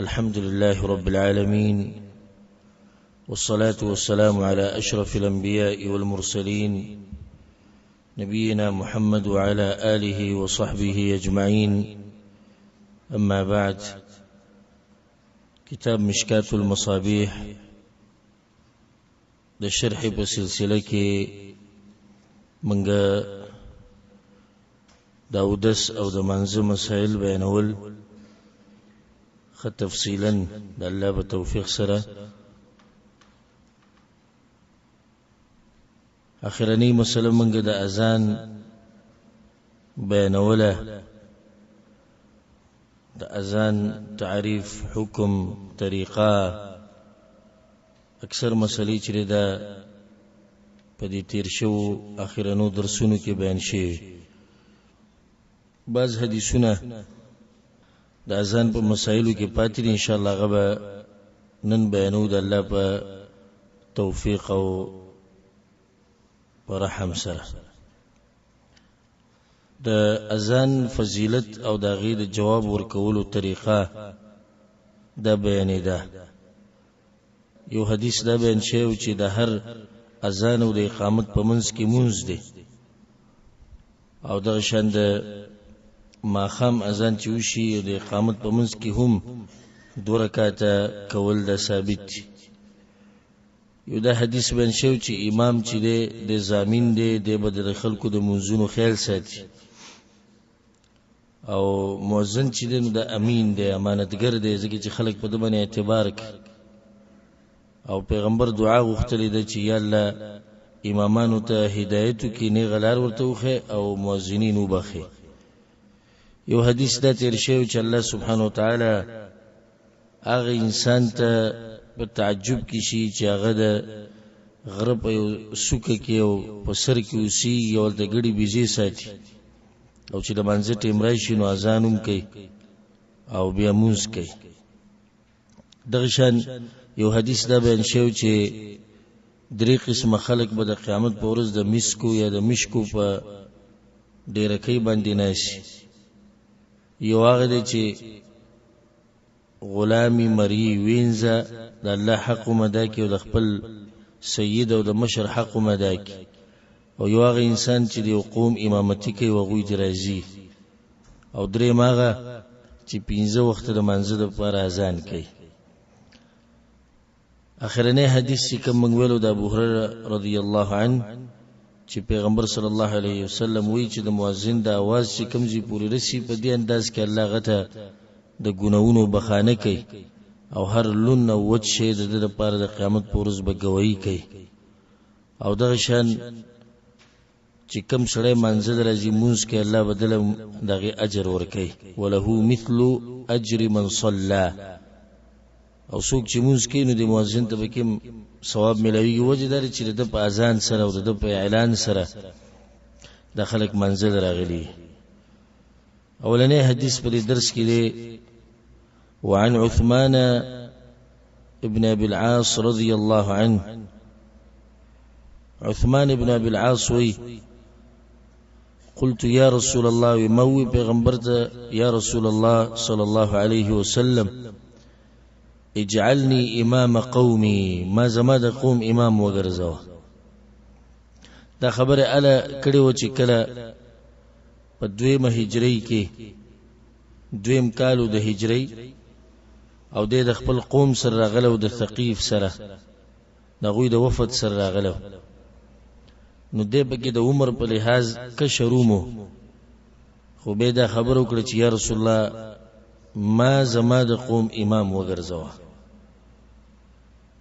الحمد لله رب العالمين، والصلاة والسلام على أشرف الأنبياء والمرسلين نبينا محمد وعلى آله وصحبه أجمعين. أما بعد، كتاب مشكاة المصابيح ده شرح بسلسلة منغا داودس او د منځ مسائل بیانول تفصیلا د الله په توفیق سره. اخرنی مسله منګه د اذان بیانوله، د اذان تعریف، حکم، طریقه، اکثر مسلې چې دا په دې تیر شو اخرنو درسونو کې بیان شي. بعض حدیثونه د اذان په مسائلو کې پاتې دي، ان شاء الله غبا نن بیانو د الله په توفیق او رحم سره. د اذان فضیلت او د غیر جواب ورکولو طریقه دا بیانې ده. یو حدیث دا بیان شوی چې د هر اذان او د اقامت په منځ کې مونږ دي، او د شان د ماخام اذان چې وشي د اقامت په منځ کې هم 2 رکعاته کول دا ثابت دي. یو دا حدیث بیان شوی چې امام چې د ضامن دی د بدر خلکو د منځونو خیال ساتي، او مؤذن چې د امین دی، امانتګر دی، ځکه چې خلک په دې باندې اعتبار کوي. او پیغمبر دعا غوښتلې ده چې یا الله امامانو ته هدایت کې نه غلار ورته وخه او مؤذنین وبخي. یو حدیث دا تیر شوی چې الله سبحانه وتعالى هغه انسان ته په تعجب کې شي چې هغه د غرب یو سوکه کې او په سر کې اوسي یو د ګړي بيزي ساتي، او چې د منځ ټیم راشي نو اذان هم کوي او بیا مونږ کوي. دغه شان یو حدیث دا بیان شوی چې 3 قسم خلق به د قیامت په ورځ د مسکو یا د مشکو په ډیرکې باندې ناشي. یو هغه دی چې غلامی مری وینځه د الله حق مدا کی او د خپل سید او د مشر حق مدا کی، او یو هغه انسان چې د قوم امامتي کوي او غوی درازي، او درې ماغه چې 15 وخت د منځ د پر اذان کوي. اخرنه حدیث چې کوم ویلو د ابو هريره رضی الله عنه چې پیغمبر صلی الله علیه وسلم وی چې د مؤذن د आवाज چې کمزې پوری رسی په دې انداز کې الله غته د ګناونو بخانه کوي، او هر لون او وچ شي د لپاره د قیامت پر ورځ به گواہی کوي. او دغه شان چې کم سړی منځ راځي مونږ کې الله بدل دغه اجر ورکوي، ولهو مثل اجر من صلى. او څوک چې مونږ کې نو د مؤذن ته بکم ثواب ملوي. وجه دار چې د په اذان سره او د په اعلان سره د خلک منزل راغلي. اولنې حدیث په درس کې دی وعن عثمان ابن ابي العاص رضي الله عنه. عثمان ابن ابي العاص وی قلت يا رسول الله، موي پیغمبر يا رسول الله صلى الله عليه وسلم اجعلني امام قومي، ما زما د قوم امام وګرځاو. دا خبره اله کړي و چې کله په 2 هجری کې 2 کالو د هجری او د خپل قوم سره راغلو د ثقيف سره دغوی د وفد سره راغلو، نو دې بګي د عمر په لحاظ کشرومو، خو به دا خبرو کړ چې یا رسول الله ما زما د قوم امام وګرځاو.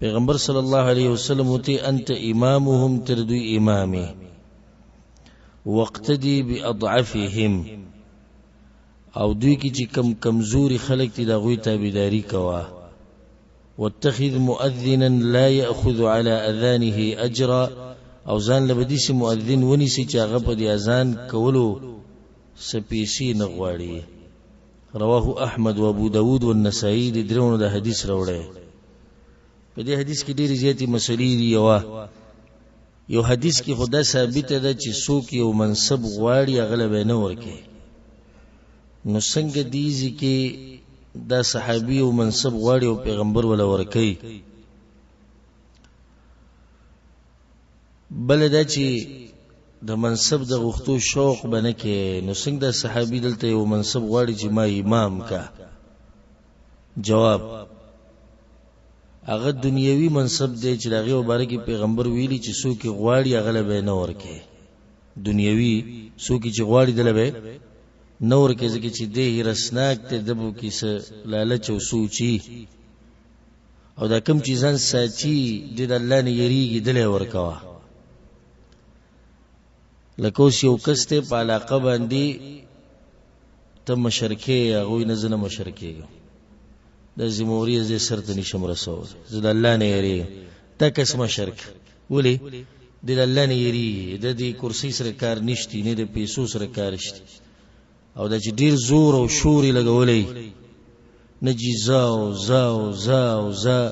پیغمبر صلی الله علیه وسلم وتی انت امامهم تردو امامي واقتدي باضعفهم، او دوی کی چې کم کمزوري خلق دي دا غوي تابعداري کوا. واتخذ مؤذنا لا ياخذ على اذانه اجرا، او ځان لبدي سي مؤذن ونی سي چې هغه په دي اذان کولو سپیسي نغواړي. رواه احمد و ابو داود والنسائي د درونو د حدیث راوړی. په دې حدیث کې ډېری زیاتې مسلې دي. یو حدیث کې خدا ثابت ده چې څوک یو منصب غواړي غلبه نه ورکي، نو څنګه دیږي کې دا صحابي او منصب غواړي او پیغمبر ولا ورکي. بل دا چې د منصب د غوښتو شوق بنه کې، نو څنګه د صحابي دلته یو منصب غواړي چې ما امام کا؟ جواب هغه دنیوي منصب دی چې دغه مبارکي پیغمبر ویلي چې څوک غواړي هغه به نه ورکه. دنیوي څوک چې غواړي دله به نه ورکه، ځکه چې دې رسناک ته دبو کې څه لالچ او سوچي او دا کم چیزان ساتي د الله نه یریږي دله ورکوا. لکه اوس یو کس ته په علاقه باندې ته مشرکې هغوی نه زنه مشرکېږم، د زموري زه سرته نشم رسول، زه د الله نه یریږم. دا کس مشرک ولې؟ د الله نه یریږي، د دې کرسي سره کار نشتی، نه د پیسو سره کار شته، او د چې ډیر زور او شوري لګولې نه جزاو زاو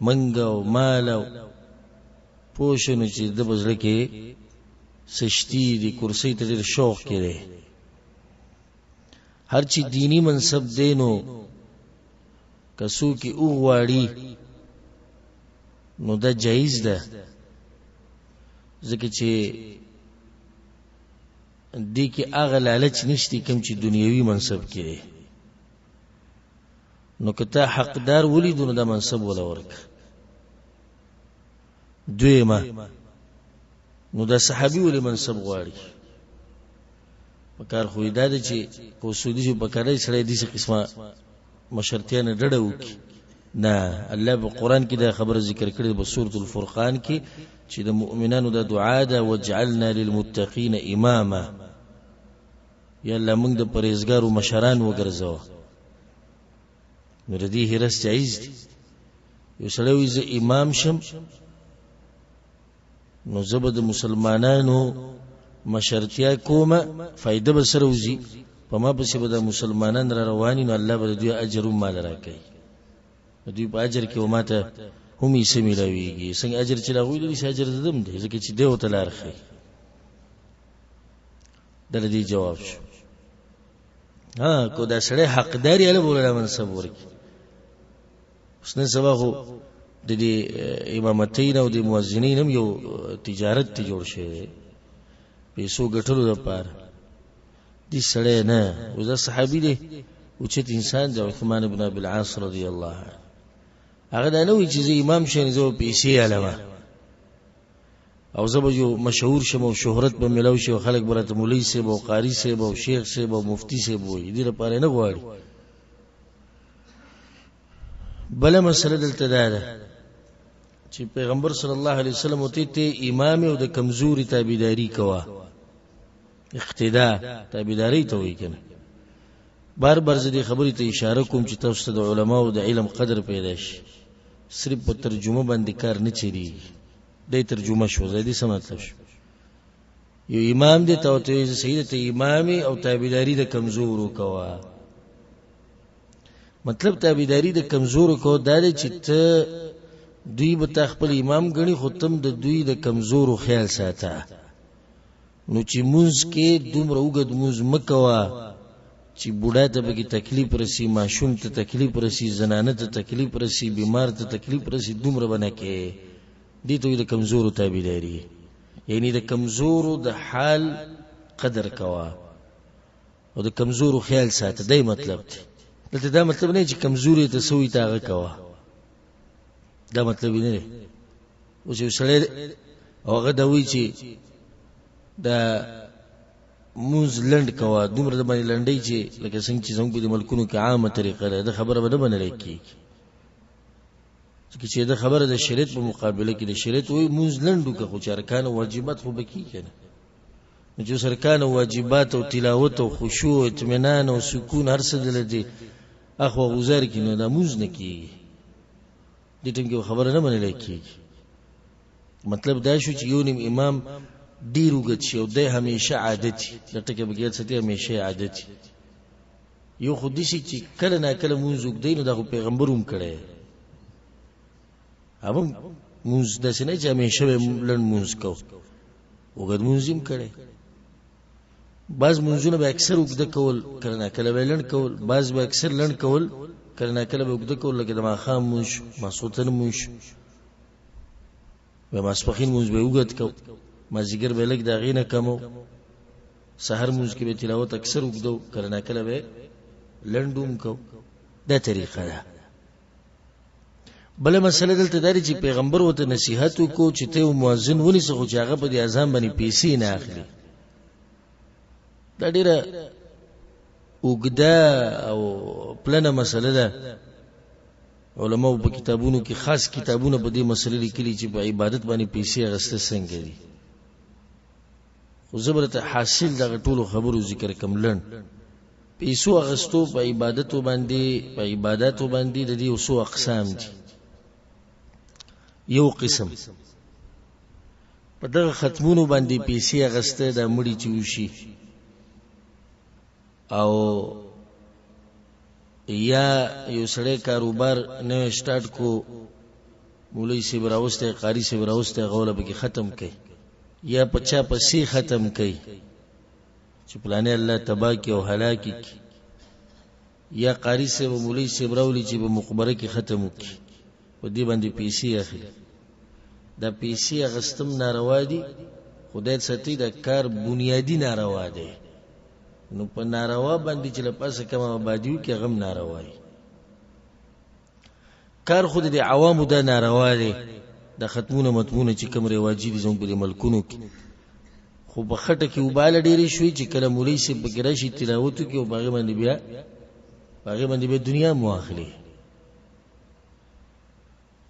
منګو مالو پوښنه چې د بزړه کې سشتي دی کرسی ته ډیر شوق کړي. هر چی دینی منصب دینو کسو کی او غواړي نو دا جایز ده، ځکه چې دې کې هغه لالچ نشتی کوم چې دنیوي منصب کړي. نو کته حقدار ولیدو نو دا منصب ولا ورک. دویمه نو دا صحابي ولې منصب غواړي؟ پکار خو دا دی چې په سودی جو پکارای سره دې څه قسمه مشرتیا نه ډډه وکي. نه، الله په قران کې دا خبره ذکر کړې په سورۃ الفرقان کې چې د مؤمنانو د دعا ده وجعلنا للمتقین اماما، یا الله موږ د پرهیزګارو مشران وګرځو. نو دې هرڅ جایز دي. یو سړی وي زه امام شم نو زبد د مسلمانانو مشرتیا کومه فائدہ به سره وزي په ما پسې به د مسلمانان را رواني، نو الله به دوی اجر مال راکړي. دوی په اجر کې وماته هم یې سمېلاويږي. څنګه اجر چې لاغوي دي اجر زدم دي، ځکه چې دیو ته لار خي. دله دې جواب شو. ها کو دا سړی حقداري اله بوله منصب ورکی. حسن سبا خو د دې امامتین او د مؤذنین هم یو تجارت ته جوړ شي، پیسو ګټلو لپاره. دې سړی نه او دا صحابي دی او چې انسان دی، عثمان بن ابي العاص رضی الله عنه. هغه دا نه وی چې امام شین زو پیسې علامه او زبر جو مشهور شم او شهرت به ملو شي او خلک برته مولوی سي او قاری سي او شیخ سي او مفتی سي وي، دې لپاره نه غواړي. بل مسله دلته ده چې پیغمبر صلی الله علیه وسلم ته امام او د کمزوري تابعداري کوا، اقتدا تابعداري ته وی کنه. بار بار زه دې خبرې ته اشاره کوم چې تاسو ته د علما او د علم قدر پیدا شي. صرف په ترجمه باندې کار نه چي، د ترجمه شو زیدي څه مطلب شو. یو امام دې ته سید ته امامي او تابعداري د کمزورو کوا. مطلب تابعداري د کمزورو کو دا چې ته دوی به خپل امام غني، خو تم د دوی د کمزورو خیال ساته. نو چې موږ کې دومره وګد موږ مکوا چې بوډا ته به تکلیف رسی، ماشوم ته تکلیف رسی، زنانه ته تکلیف رسی، بیمار ته تکلیف رسی، دومره بنه کې دي ته د کمزورو تابعداري. یعنی د کمزورو د حال قدر کوا او د کمزورو خیال ساته. دای مطلب دی. دلته دا مطلب نه چې کمزوري ته سوې تاغه کوا، دا مطلب نه دی. اوس یو سړی هغه دا وی چې دا موز لند کوا، دومره د باندې لندې چې لکه څنګه چې زموږ په ملکونو کې عامه طریقه ده، خبره به نه بنل کیږي. چې دا خبره د شریعت په مقابله کې د شریعت وي موز لندو که خو چارکان واجبات خو بکی کنه. نو چې سرکان واجبات او تلاوت او خشوع او اطمینان او سکون هر څه دلته اخو غوزار کې نو د موز نه کیږي. دې ټیم کې خبره نه بنل کیږي. مطلب دا شو چې یو نیم امام ډیر وګت شي او د همیشه عادت د ټکه بګیت ستې همیشه عادت یو خودي شي چې کله نه کله مونږ وګدین د پیغمبروم کړي. هم مونږ د سینې چې همیشه لړن مونږ کو وګد مونږ هم کړي. بعض منځونه به اکثر وګده کول کله کله به لړ کول بعض به اکثر لړ کول کله کله به وګده کول لکه د ماښام مونږ ماسوتن مونږ به ماسپخین مونږ به وګد کو مازیګر به لګ دا غینه کمو سحر مونږ کې به تلاوت اکثر وګدو کله کله به لندوم کو دا طریقه ده بل مسله دلته داري چې پیغمبر وته نصيحت کو چې ته مؤذن ونی څه خو چې هغه په دې اذان باندې پیسې نه اخلي دا ډیره وګدا او پلنه مسله ده علماء په کتابونو کې خاص کتابونه په دې مسله لیکلي چې په عبادت باندې پیسې اغسته څنګه دي خو زبرته حاصل دغه ټولو خبرو ذکر کوم لن پیسو اغستو په عبادتو باندې د دې اوسو اقسام دي یو قسم په دغه ختمونو باندې پیسې اغسته د مړي چوشي او یا یو سړی کاروبار نه سٹارټ کو مولوی سی براوسته قاری سی براوسته غوله به ختم کړي یا پچا پسې ختم کړي چې پلانې الله تبا کی او هلاکی کی یا قاری سی و مولوی سی براولی چې په مقبره کې ختم وکړي په دې باندې پیسې اخلي دا پیسې غستم ناروا دي خدای ستې دا کار بنیادی ناروا دی نو په ناروا باندې چې لپاسه کوم آبادیو کې غم ناروای کار خود دي عوامو دا ناروا دي د ختمونه متمونه چې کوم رواجی دي زموږ په ملکونو کې خو په خټه کې وباله ډېری شوي چې کله مولوی سي بګرا شي تلاوت کې او باغ باندې بیا دنیا مواخلي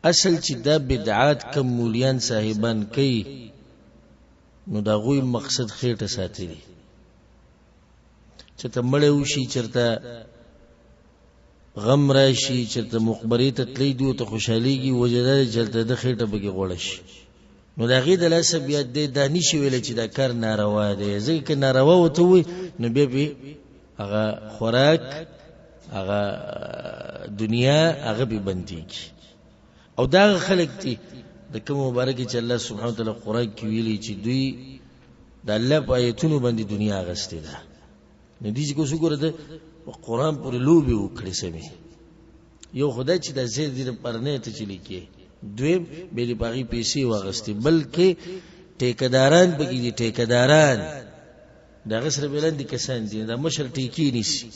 اصل چې دا بدعات کم مولیان صاحبان کوي نو دا غوی مقصد خېټه ساتي چې ته مړ وشي چرته غم راشي چرته مقبره ته تللی دی ته خوشاليږي وجدار چلته د خېټه بګي غوړش نو دا غي د لاس بیا د دانش ویل چې دا کار ناروا دی ځکه ناروا وته وي نو بیا هغه خوراک هغه دنیا هغه به بنديږي او دا خلک دي د کوم مبارک چې الله سبحانه وتعالى قرآن کې ویلي چې دوی د الله په آیتونو باندې دنیا غسته ده نو دې کو شو ګره د قرآن پر لوبي وکړي سمي یو خدای چې د زیر دې پر نه ته چلی کې دوی به دې باغی پیسې واغستې بلکې ټیکداران بګی دي ټیکداران دا غسر بلند کسان دي دا مشر ټیکی نیسی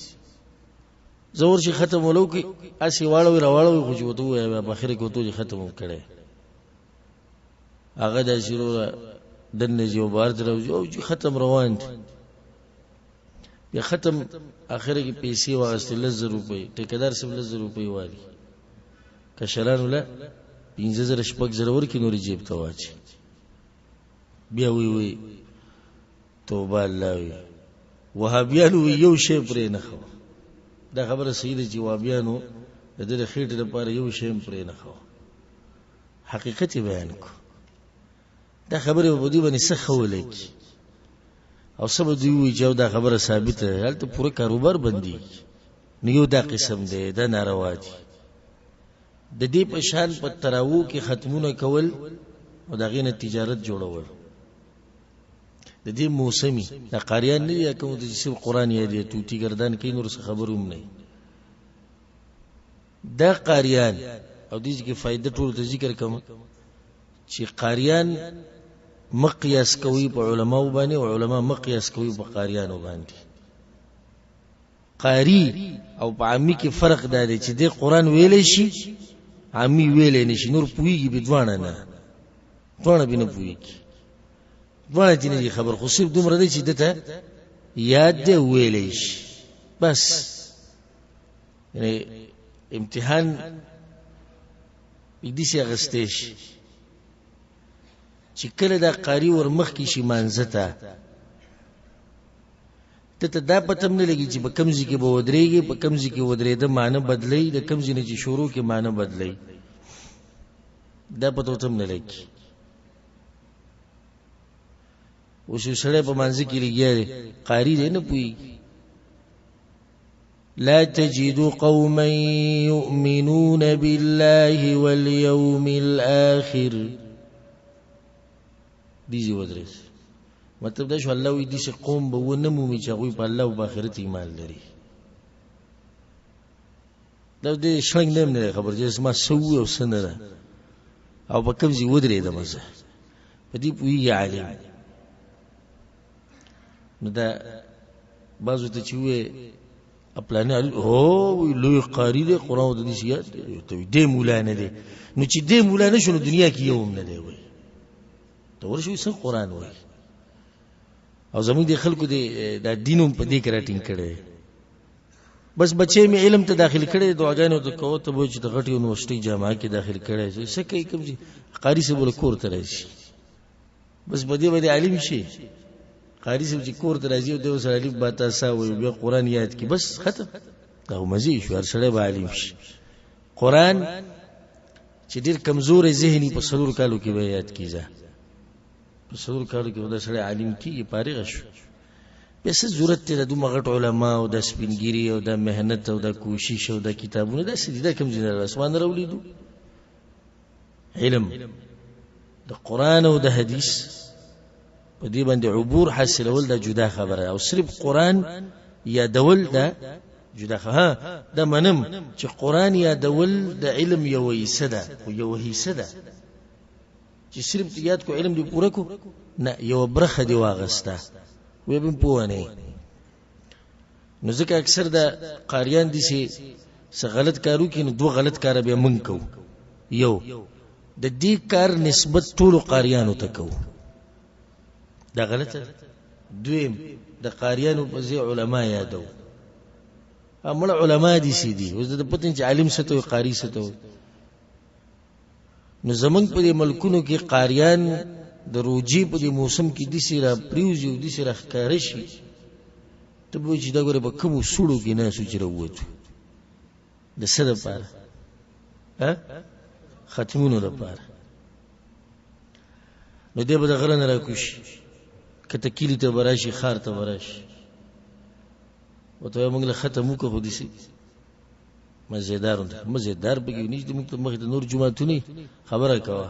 زور شي ختم ولو کې اسی واړو راوړو خو جو ته په اخر کې ته ختم کړي هغه د شروع دنه جو بار درو جو ختم روان دي بیا ختم اخر کې پیسې واغستې 1000 روپۍ ټیکدار سم 1000 روپۍ والی کشران ولا 15000 شپږ زره ورکې نور جیب ته واچي بیا وی توبه الله وی وهابیانو یو شی پرې نه خو دا خبره سیده چې وهابیانو د دې خېټه لپاره یو شی پرې نه خو حقیقت بیان کو دا خبره په دې باندې څه خولې او سبب دی وی چې دا خبره ثابته ده هلته پوره کاروبار بندي نیو دا قسم دی دا ناروا دي د دې په شان په تراوو کې ختمونه کول او دا غینه تجارت جوړول د دې موسمي د قاریان نه یا کوم د سیب قران یې دی توتی گردان کې نور څه خبروم نه دا قاریان او دې کې فائدہ ټول ته ذکر کوم چې قاریان مقیاس کوي په علماء باندې او علما مقیاس کوي په قاریانو باندې قاری او په عامي کې فرق دی چې د قران ویلې شي عامي ویلې نشي نور پويږي بدوانه نه دوانه بنه پويږي دوانه چې نه خبر خو صرف دومره دی چې دته یاد دی ویلې شي بس یعنی امتحان دې شي غستېش چې کله دا قاری ور مخ کې شي مانځته ته دا پتم نه لګي چې په کمزې کې به ودرېږي په کمزې کې ودرېده معنی بدلې د کمزې نه چې شروع کې معنی بدلې دا پته تم نه لګي وشو سره په مانځ کې لګي قاری دې نه پوي لا تجد قوما يؤمنون بالله واليوم الآخر دیجی ودرس مطلب دا شو الله وی دي چې قوم به ونه مومي چې هغوی په الله او آخرت ایمان لري. دا دې شلنګ نه خبر چې ما سوي او سنره او په کوم ځای ودرېدم زه په دې پوهېږي عالم. نو دا بعضو ته چې وې پلانې هو لوی قاري دی قرآن د دې یاد دی دې مولا نه دی. نو چې دې مولا نه شو نو دنیا کې یو هم نه دی وایي ته ورشوي څنګه قرآن وایي. او زموږ د خلکو دا دین هم په دې کې راټینګ کړی بس بچې مې علم ته داخل کړی دعاګانې ته کوه ته به چې د غټې یونیورسټۍ جامعه کې داخل کړی څه کوي کوم چې قاري صاحب له کور ته راشي بس په دې باندې عالم شي. قاری صاحب چې کور ته راځي او د سره الف با تا سا وي بیا قرآن یاد کی بس ختم. دا مزي شو هر سړی به عالم شي. قرآن چې ډېر کمزور ذهني په څلور کالو کې به یاد کیږي په څلور کالو کې دا سړی عالم کیږي فارغ شو. بیا څه ضرورت دی د دومره غټ علما او د سپینګیري او د مهنت او د کوشش او د کتابونو داسې دي دا کوم ځای نه اسمان راولیدو. علم د قرآن او د حدیث په دې باندې عبور حاصلول دا جدا خبره او صرف قرآن یادول دا جدا خبره. دا منم چې قرآن یادول د علم یو حصہ ده او یو حصہ ده چې صرف یاد کو علم دی پوره کو نه یو برخه دی واغسته وې به پوه نه. نو ځکه اکثر دا قاریان دي چې غلط کارو کې نو دوه غلط کار به مونږ کو. یو د دې کار نسبت ټول قاریانو ته کو دا غلطه. دویم د قاریانو په ځای علما یادو امړه علما دي سي دي اوس د پتن چې عالم څه ته قاری څه ته. نو زمنګ په ملکونو کې قاریان د روجي په موسم کې دي سي را پریوزي دي سي را ښکار شي ته به چې دا ګوره په کوم سړو کې نه سوچ راووت د څه لپاره ختمونو لپاره. نو دې به د غره نه راکوشي کته کلی ته براشي خار ته براشي وته موږ له ختم وکړو دي سي مزیدار بګی نشته موږ ته مخ د نور جمعهتونی خبره کوا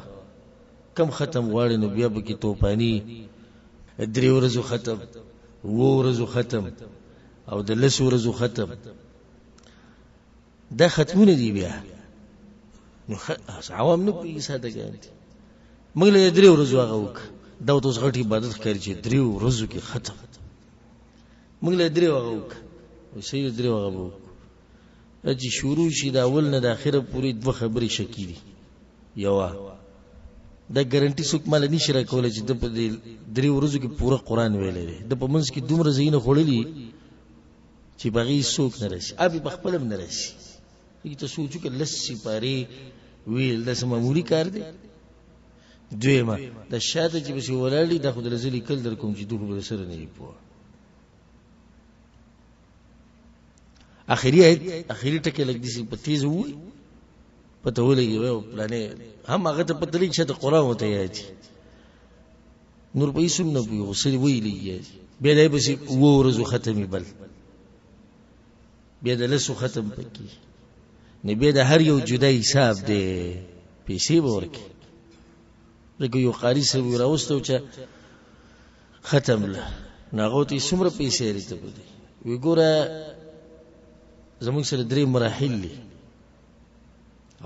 کم ختم غواړي نو بیا به کې توپانی درې ورځو ختم وو ورځو ختم او د لس ورځو ختم دا ختمونه دي بیا نو عوام نه پیږي ساده ګانتي موږ له درې ورځو هغه وک دا اوس غټي عبادت کوي چې درې ورځو کې ختم موږ له درې هغه وک او سید درې هغه وک چې شروع شي دا اول نه د اخره پوری دوه خبرې شکی دي. یو دا ګارانټي څوک مال نشي راکولای چې د درې ورځو کې پورا قرآن ویلې دی د په منځ کې دومره زینه خړلې چې بغي څوک نه راشي ابي بخپل نه راشي. کی ته سوچو کې لسی پاره ویل د سماموري کار دی. دویمه د شاته چې بس ولاړی د خود رزلی کل در کوم چې دوه بل سره نه پوه. اخیری ټکی لګ دي په تیز وای پته ولګي و پلانې هم هغه ته پته لګي چې د قرآن وته یادي نور په یسم نه وي وسلی ویلي بیا دای بس ورځو ختمي بل بیا د لسو ختم پکې نه بیا د هر یو جدا حساب دی پیسې ورکي لکه یو قاری سره راوستو چې ختم له ناغوتی څومره پیسې لري ته بده وی ګوره زموږ سره درې مراحل دي.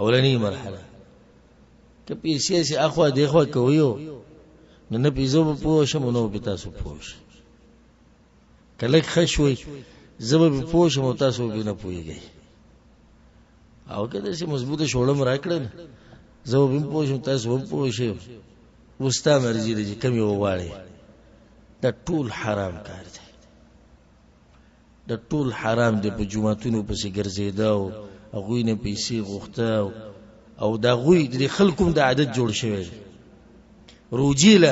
اولنی مرحله که پیسې سي اخوا دی خو کویو نو نه پیسو په پوښم نو په تاسو پوښ کله خښوي زما په پوښم تاسو به نه پويږي او کله چې مضبوطه شوړم راکړل زما په پوښم تاسو په پوښم وستا مرزي دي کم یو واړی دا ټول حرام کار دی. دا ټول حرام دی په جمعتونو پسې ګرځیداو هغوی نه پیسې غوښته او دا غوی د خلکو د عادت جوړ شوی روجیله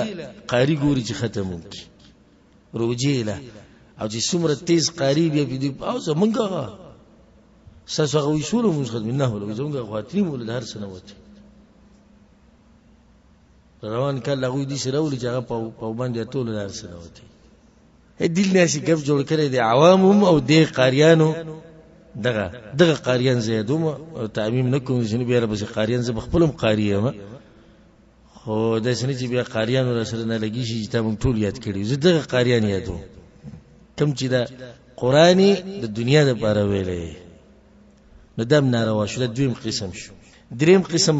قاری ګوري چې ختمو کی روجیله او چې څومره تیز قاری بیا په او زمونږه ساسو غوي شروع موږ خدمت نه ولې زمونږه غواتري مول د هر سنه وته روان کله غوي دي سره ولې چې هغه په باندې ټول د هر سنه وته دل ناسي ګف جوړ کړي د عوامهم او د قاریانو دغه قاریان زیادوم او تعمیم نکوم چې بیا بس قاریان ز بخپلم قاریه خو د سنې چې بیا قاریانو سره نه لګی شي چې موږ ټول یاد کړی زه دغه قاریان یادو کم چې دا قرآنی د دنیا د پاره ویلې نو دم ناروا شو. د دویم قسم شو. دریم قسم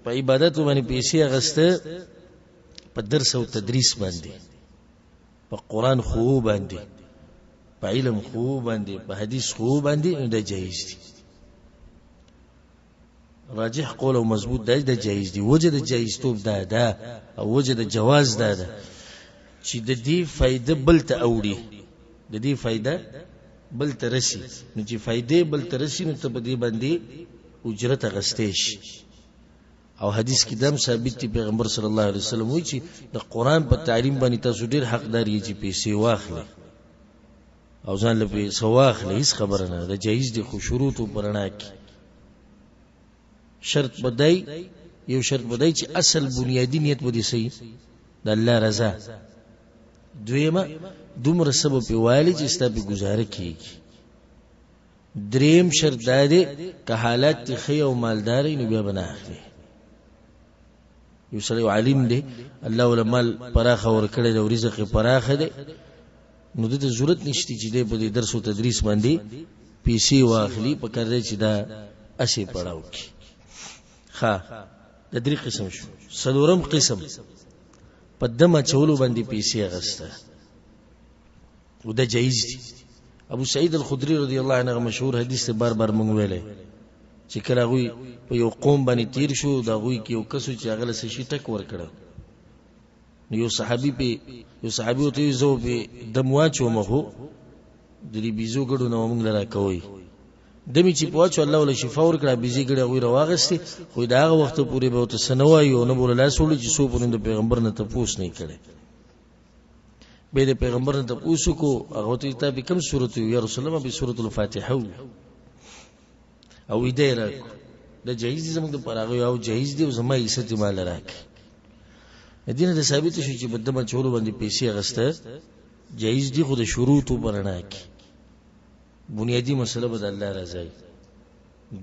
په عبادت باندې پیسې اغسته په درس او تدریس باندې، په قرآن خو باندې، په علم خو باندې، په حدیث خو باندې، نو دا جایز دي. راجح قول او مضبوط دا جایز دي. وجه د جایزتوب دا او وجه د جواز دا چې د دې فائدہ بل ته اوړي، د دې فائدہ بل ته رسی، نو چې فائدې بل ته رسی نو ته په دې باندې اجرت اغستې شي. او حدیث کې دم ثابت دی پیغمبر صلی الله علیه وسلم وایي چې د قرآن په تعلیم باندې تاسو ډیر حقدار یې چې پیسې واخلئ او ځان له پیسې واخلئ، هیڅ خبره نه ده، جایز دي. خو شروط پرنا کې شرط بدای، یو شرط بدای چې اصل بنیادی نیت ودی صحیح د الله رضا. دویمه دومره سبب په والی چې ستا په گزاره کیږي. دریم شرط دا دی که حالات خی او مالداري نو بیا بنا اخلي. یو سړی عالم دی، الله ول مال پراخه ور کړی د رزق پراخه دی، نو د ضرورت نشته چې د په درس او تدریس باندې پیسې واخلي، په کار دی چې دا اسی پړاو کی. ها د درې قسم شو. څلورم قسم په دمه چولو باندې پیسې غسته، او دا جایز دي. ابو سعید الخدری رضی الله عنه مشهور حدیث ته بار بار مونږ ویلې چې کله غوي په یو قوم باندې تیر شو، دا غوي کې یو کس چې هغه له شي ټک ور کړ، یو صحابي ته زو په دمواچو مخو د دې بيزو ګړو نو مونږ لرا کوي دمی چې پوهچو الله ول شفا ور کړه، بيزي ګړه غوي راوغستي. خو دا هغه وخت پورې به ته سنوي او نه بوله لاس وړي چې سو پرند پیغمبر نه تپوس نه کړي. به د پیغمبر نه تپوس کو هغه ته ته کوم سورته یا رسول الله به سورۃ الفاتحه او دې راک د جایز زموږ د پراغه او جایز دی او زما عزت مال راک. دینه د ثابت شي چې بدمه چورو باندې پیسې غسته جایز دي، خو د شروط پرنا کې بنیادی مسله بد الله رضای.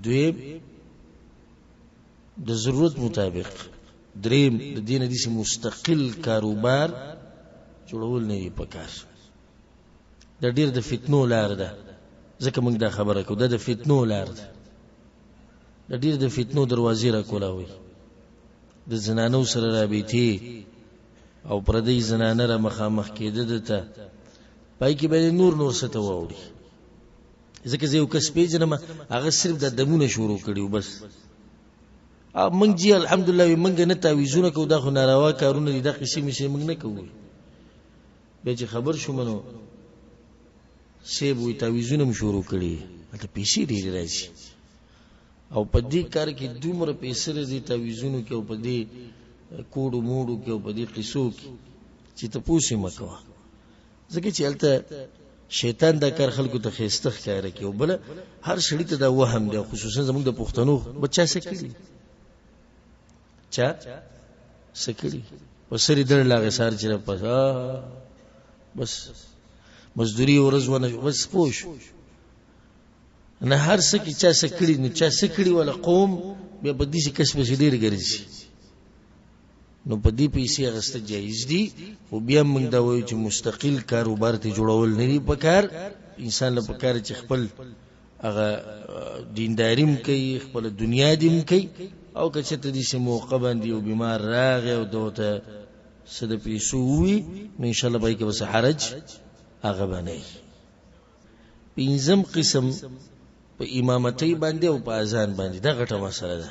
دویم د ضرورت مطابق. دریم د دین دي مستقل کاروبار جوړول نه پکار. د ډیر د فتنو لار ده، ځکه موږ دا خبره کوو د فتنو لار ده، د ډیر د فتنو دروازې را کولاوي، د زنانو سره رابطي او پردی زنانه را مخامخ کېده دته پای کې به نور څه ته ووري. ځکه زه یو کس پیژنم هغه صرف د دمونه شروع کړیو بس. موږ جی الحمدلله موږ نه تعویذونه کوو، دا خو ناروا کارونه دي، دا قسم شي موږ نه کوو. به چې خبر شو منو سی بوې تعویذونه شروع کړي، ته پیسې ډېرې راځي او په دې کار کې دومره پیسې دي تعویذونو کې او په دې کوډو موډو کې او په دې قصو کې چې ته پوښې مکوه. ځکه چې هلته شیطان دا کار خلکو ته خېسته ښکاره کوي او بل هر سړی ته دا وهم دی، خصوصا زموږ د پښتنو بچا سکړي چا سکړي په سری در لاغه سار چې پس بس مزدوري ورځونه بس پوښ نه هر څه کې چا سکړي نه چا سکړي ولا قوم به په دې کس په ډیر ګرځي. نو په دې پیسې غسته جایز دي، او بیا موږ دا وایو چې مستقل کاروبار ته جوړول نه دی پکار. انسان له پکار چې خپل هغه دینداریم کوي، خپل دنیا دیم کوي، او که چې ته دې سه موقع باندې او بیمار راغی او دوته سده پیسو وي نو ان شاء الله به کې وسه حرج هغه باندې. پنځم قسم په امامتۍ باندې او په اذان باندې دا غټه مسله ده.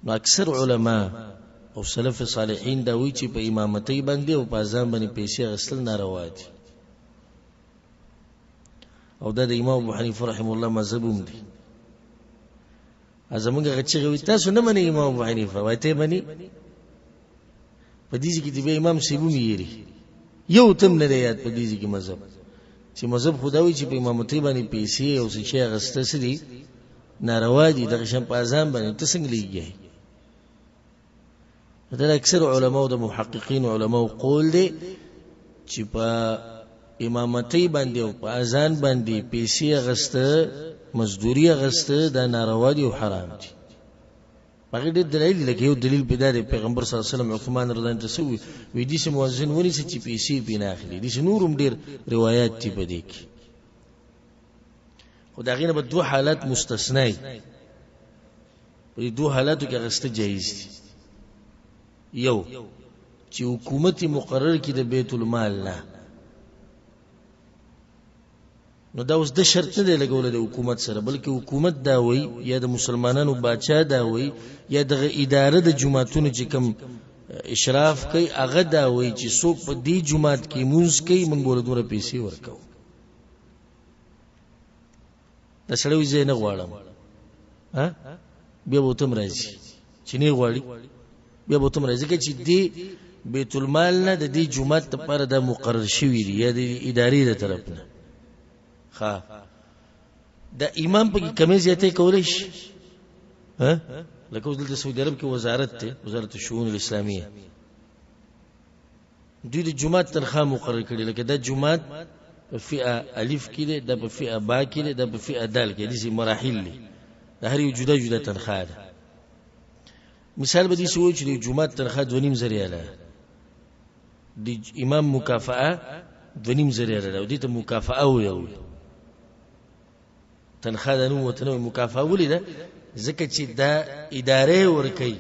نو اکثر علما او سلف صالحین دا وی چې په امامتۍ باندې او په اذان باندې پیسې غسل ناروا دي، او دا د امام ابو حنیفه رحم الله مذهب هم دي. ازمنګه غچې وي تاسو نه منئ امام ابو حنیفه وایته منئ په دې کې دی امام سیبو میری یو تم نه یاد په دې کې مذهب چې مذهب خداوی چې په امامتۍ باندې پیسې او څه شي غسته سړي ناروا دي. د شم په اذان باندې څنګه لیږي؟ دا اکثر علما او د محققین علما قول دي چې په امامتۍ باندې او په اذان باندې پیسې غسته مزدوری غسته دا ناروا دي او حرام دي. په هغه ډېر دلایل لکه یو دلیل پیدا دی پیغمبر صلی الله علیه وسلم عثمان رضی الله عنه تسوي وې دي چې مؤذن ونی چې پیسې بنا اخلي دي نورم ډېر روایت دي په دې کې خو دا غینه په دوه حالات مستثنی په دوه حالاتو کې غسته جایز دي یو چې حکومت مقرر کړي د بیت المال نه نو دا اوس د شرط نه دی لګول د حکومت سره بلکې حکومت دا وای یا د مسلمانانو بادشاہ دا وای یا د اداره د جماعتونو چې کوم اشراف کوي هغه دا وای چې څوک په دې جماعت کې مونږ کوي موږ له دوه پیسې ورکو دا سره وځي نه غواړم ها بیا به تم راځي چې نه غواړي بیا به تم راځي چې دې بیت المال نه د دې جماعت لپاره د مقرر شوی دی یا د ادارې د طرف نه ها دا امام په کمی زیاته کولای شي ها لکه اوس د سعودي عرب کې وزارت ته وزارت الشؤون الاسلاميه دوی د جماعت تنخواه مقرر کړي لکه دا جماعت په فئه الف کې ده د په فئه با کې ده د په فئه دال کې دي مراحل دي د هر یو جدا جدا تنخواه ده مثال به دي سوچ دی جماعت تنخواه 2.5 ذریعہ ده د امام مکافاه 2.5 ذریعہ ده او دې ته مکافاه وي تنخواه د نو وتنو مکافاه ولې ده ځکه چې دا ادارې ورکي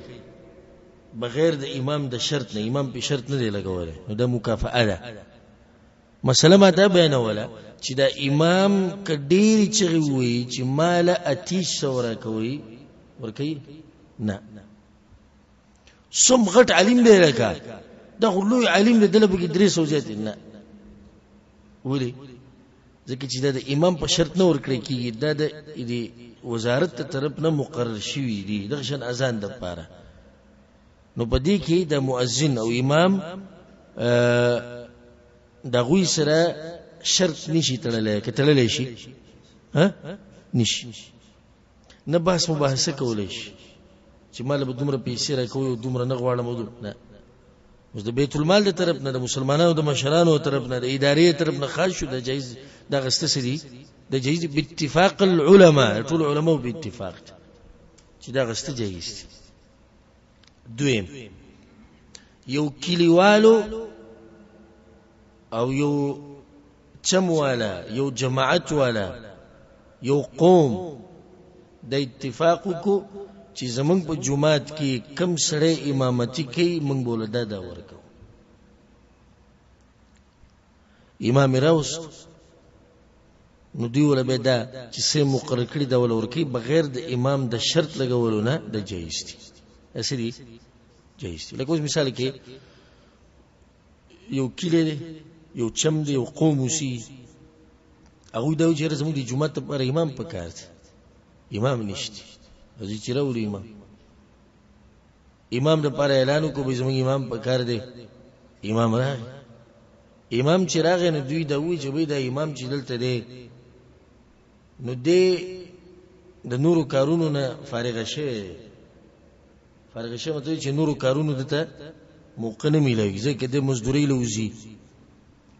بغیر د امام د شرط نه امام په شرط نه دی لګولای نو د مکافاه ده مسله ما دا بیانوله چې دا امام کډیر چغي وي چې مال اتیش سورا کوي ورکي نه سم غټ علم دی لکه دا غلوی علم دی دله بګی درې سوجات نه ولي ځکه چې دا د امام په شرط نه ورکړي کیږي دا د وزارت ته طرف نه مقرر شوی دی د شان اذان د پاره نو پدې کې د مؤذن او امام دا غوي سره شرط نشي تړلای کتللی شي ها نشي نه بحث مباحثه کولای شي چې مال به دومره پیسې راکوي او دومره نه غواړم نه اوس د بیت المال د طرف نه د مسلمانانو د مشرانو طرف نه د ادارې طرف نه خاص شو د جایز دا غسته سړي د جایز باتفاق العلماء ټول علماء په اتفاق چې دا غسته جایز دي دویم یو کلیوالو او یو چموالا یو جماعت والا یو قوم د اتفاق کو چې زمونږ په جماعت کې کم سړی امامتي کوي موږ بوله دا ورکو امام راوس نو دی ولا به دا چې سه مقرر کړی دا ول ورکی بغیر د امام د شرط لګولو نه د جایز دي اصلي جایز دي لکه مثال کې یو کلی یو چم دی یو قوم وسی هغه دا چې زموږ د جمعه پر امام پکار دی امام نشته ځي چې راوړي امام د پر اعلان کو به زموږ امام پکار دی امام راغی امام چې راغی نو دوی دا وی چې به دا امام چې دلته دی نو دی د نورو کارونو نه فارغ شه مته چې نورو کارونو دته موقع نه میلوي ځکه د مزدوري لوزي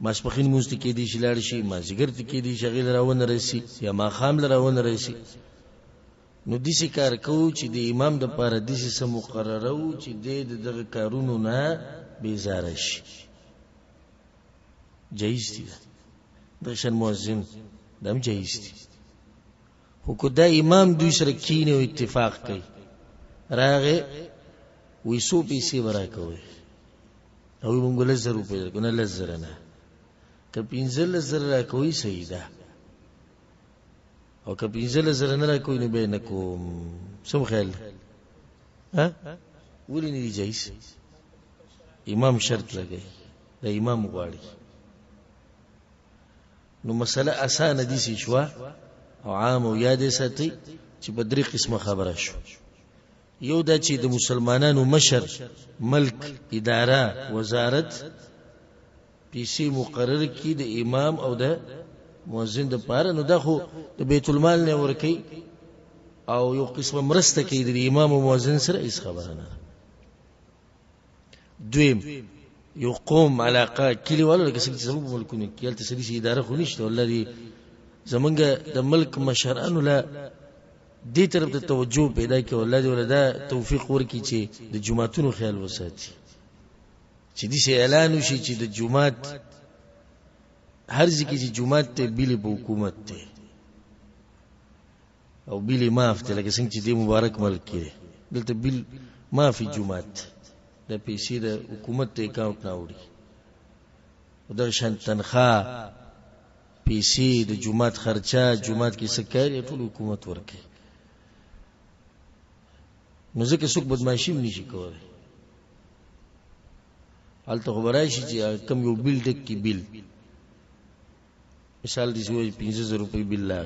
ماسپخین موست کې دي شلاړ شي مازیګر ته کې دي شغل راونه رسي یا ما خام راونه رسي نو دیسی کار کو چې د امام د پاره دیسی سم مقرره و چې دغه کارونو نه بیزار شي جایز دي د شن مؤذن دم جایز دي خو کو دا امام دوی سره کینه او اتفاق کوي راغه وې سو پیسې ورا کوي او موږ له 100 روپے کو نه لزر نه که 15 را کوي صحیح ده او که 15 نه را کوي نه به نه کوم سم خیال ها ولې نه جایز امام شرط لګي دا امام غواړي نو مسله اسانه دي سي شو او عام او یاد ساتي چې په درې قسمه خبره شو یو دا چې د مسلمانانو مشر ملک اداره وزارت پیسې مقرر کی د امام او د مؤذن د پاره نو دا خو د بیت المال نه ورکی او یو قسمه مرسته کوي د امام او مؤذن سره هیڅ خبره نه دویم یو قوم علاقه کلی والو لکه څنګه چې زموږ ملکونه کې الته سړي اداره خو نشته ولري زمونږ د ملک مشرانو لا دې طرف ته توجه پیدا کړي الله دې ولدا توفیق ورکړي چې د جمعتونو خیال وساتي چې دې شي اعلان وشي چې د جمعات هر ځکه چې جمعات ته بیل په حکومت ته او بیل معاف ته لکه څنګه چې دې مبارک ملک کې دلته بیل معافي جمعات د پیسې د حکومت ته اکاونټ نه وړي او د شان تنخواه پیسې د جمعات خرچه جمعات کې سکاري ټول حکومت ورکړي نو ځکه څوک بدمعشي نشي کولای هلته خبرای شي چې کم یو بیل ټک کې بیل مثال دې شوی 5000 روپۍ بیل لا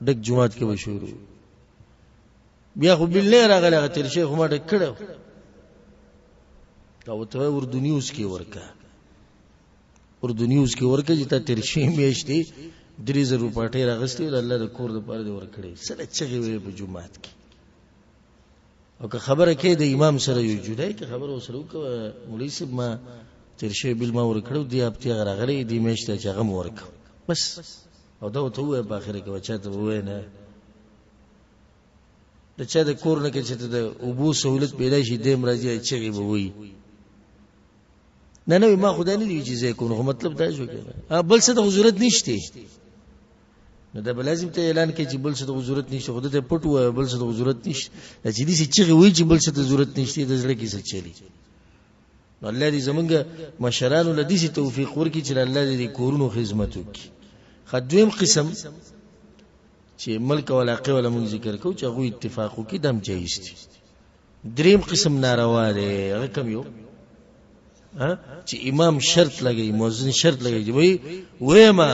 ډک جمعات کې وشورو بیا خو بیل نه راغلی هغه تیر شیخ ما ډک کړو دا وته اردو نیوز کې ورکا اردو نیوز کې ورکا چې تا تیر شي میاشتې 3000 روپۍ راغستې الله د کور د پاره دی ورکړي سره چغې وي په جمعات کې او که خبره کې د امام سره یو جدای کې خبر وسره وکړه مولوی صاحب ما تیر شي بیل ما ورکړو دی اپتی غراغلي دی میاشتې چې غم ورک بس او دا ته وې په اخر کې بچاته وې نه د چا د کور نه کې چې د ابو سہولت پیدا شي د مرضی چغې به وي نه ما خدای نه دی چې زه کوم مطلب دا شو کنه بل څه د ضرورت نشته نو دا لازم ته اعلان کې چې بل څه د ضرورت نشته خدای ته پټو بل څه د ضرورت نشته چې دې چې وی چې بل څه د ضرورت نشته د زړه کې څه چلی نو الله دې زمونږ مشرانو لدې سي توفیق ورکړي چې الله دې کورونو خدمت وکړي خدویم قسم چې ملک ولا علاقه ولا مون ذکر کو چې غو اتفاق وکړي دم جایز دي دریم قسم ناروا دی هغه کوم یو چې امام شرط لګي مؤذن شرط لګي چې وای ما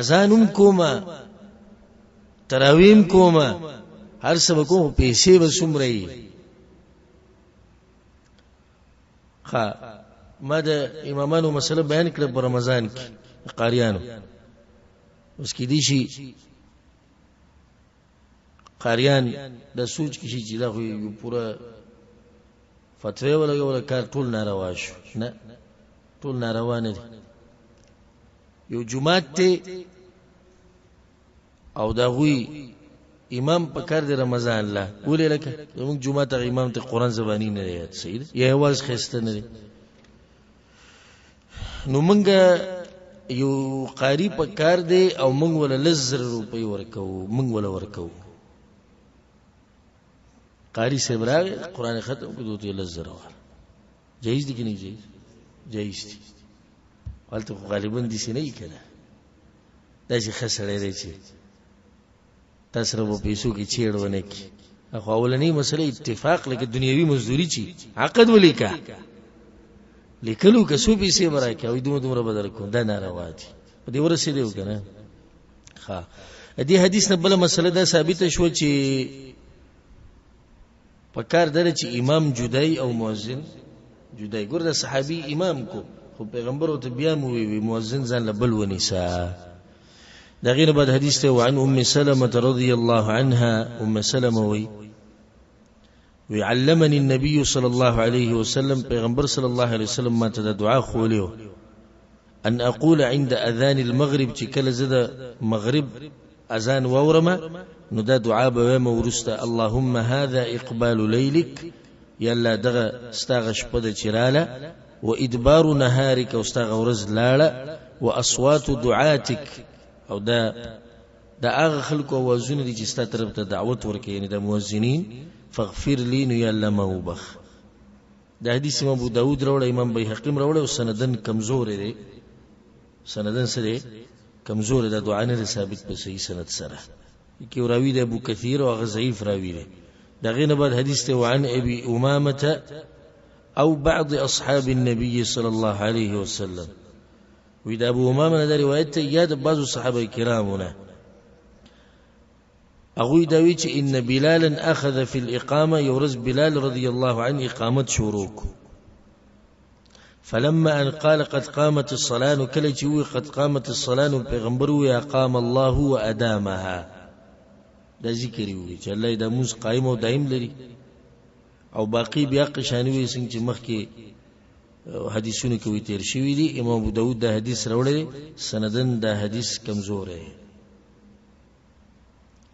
اذانم کوما تراویم کوما هر څه کوم پیسې وسومري ما د امامانو مسله بیان کړه په رمضان کې قاریانو اوس کې دي شي قاریان د سوچ کې شي چې دا یو پورا فتوی ولا کار ټول ناروا شو نه ټول ناروا نه دي یو جمعات ته او دا غوي امام په کار د رمضان الله ولې لکه موږ جمعه ته امام ته قران زبانی نه لري صحیح یا واز خسته نه لري نو موږ یو قاری په کار دی او موږ ولا لزر روپۍ ورکو موږ ولا ورکو قاری سے براغ قران ختم کو دوته لزر وره جایز دي کې نه جایز دي حالت غالبا دي سي نه کړه دا چې خسرې دی چې تاسو په پیسو کې چیړونه کی خو اولنی مسله اتفاق لکه دنیوي مزدوري چی عقد ولیکا لیکلو که سو پیسې برای او دومره بدل کو دا ناروا دي په دې ورسې دی وکنه ها دې حدیث نه بل مسله دا ثابت شو چې په کار در چې امام جدای او مؤذن جدای ګور د صحابي امام کو خو پیغمبر او ته بیا مو وی مؤذن ځان لبل ونیسا دا غیر بعد حدیث ته وعن ام سلمة رضی الله عنها سلمة ويعلمني النبي صلى الله عليه وسلم پیغمبر صلى الله عليه وسلم ما ته دعا خولیو ان اقول عند اذان المغرب چې کله زده مغرب اذان وورما نو دا دعا به مورسته اللهم هذا اقبال ليلك يلا دغه استاغش پد چراله وادبار نهارك واستاغ ورز لاله واصوات دعاتك او دا هغه خلکو وازونه دي چې ستاسو طرف ته دعوت ورکړي یعنی د مؤذنین فاغفر لي نو يلا موبخ دا حدیث امام ابو داود راوړ امام بیهقی راوړ او سندن کمزور دی سندن سره کمزور ده دعا نه ثابت په صحیح سند سره کی راوی ده ابو کثیر او ضعیف راوی ده دا غینه بعد حدیث ته وعن ابي امامه او بعض اصحاب النبي صلى الله عليه وسلم وإذا أبو أمامة دا روايته ياد بعض الصحابة الكرامنا أقول داويت إن بلالا أخذ في الإقامة يورز بلال رضي الله عنه إقامة شروق فلما أن قال قد قامت الصلاة كل قد قامت الصلاة بيغمبروا يا قام الله وأدامها دا ذكري وي الله إذا موس قائم ودائم لري أو باقي بياق شانوي سنج مخكي حدیثونه کوي تیر شوی دي امام ابو داود دا حدیث راوړی سندن دا حدیث کمزور دی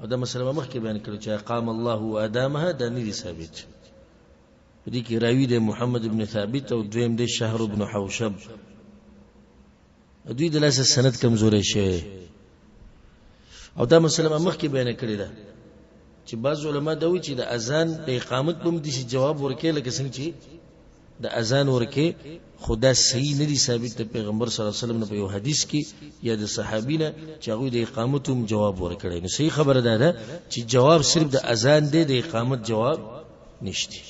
او دا مسله مخکې بیان کړو چې اقام الله وادامها دا نه دي ثابت. دې کې راوی د محمد ابن ثابت او دویم د شهر ابن حوشب، دوی د لاسه سند کمزورې شوی. او دا مسله مخکې بیان کړی ده چې بعض علما دا وایي چې د اذان د اقامت په مدي جواب ورکړي، لکه څنګه چې د اذان ورکه خدا صحیح نه دي ثابت د پیغمبر صلی الله علیه وسلم په یو حدیث کې یا د صحابینه چې هغه د اقامت هم جواب ورکړي. نو صحیح خبره ده چې جواب صرف د اذان دی، د اقامت جواب نشته.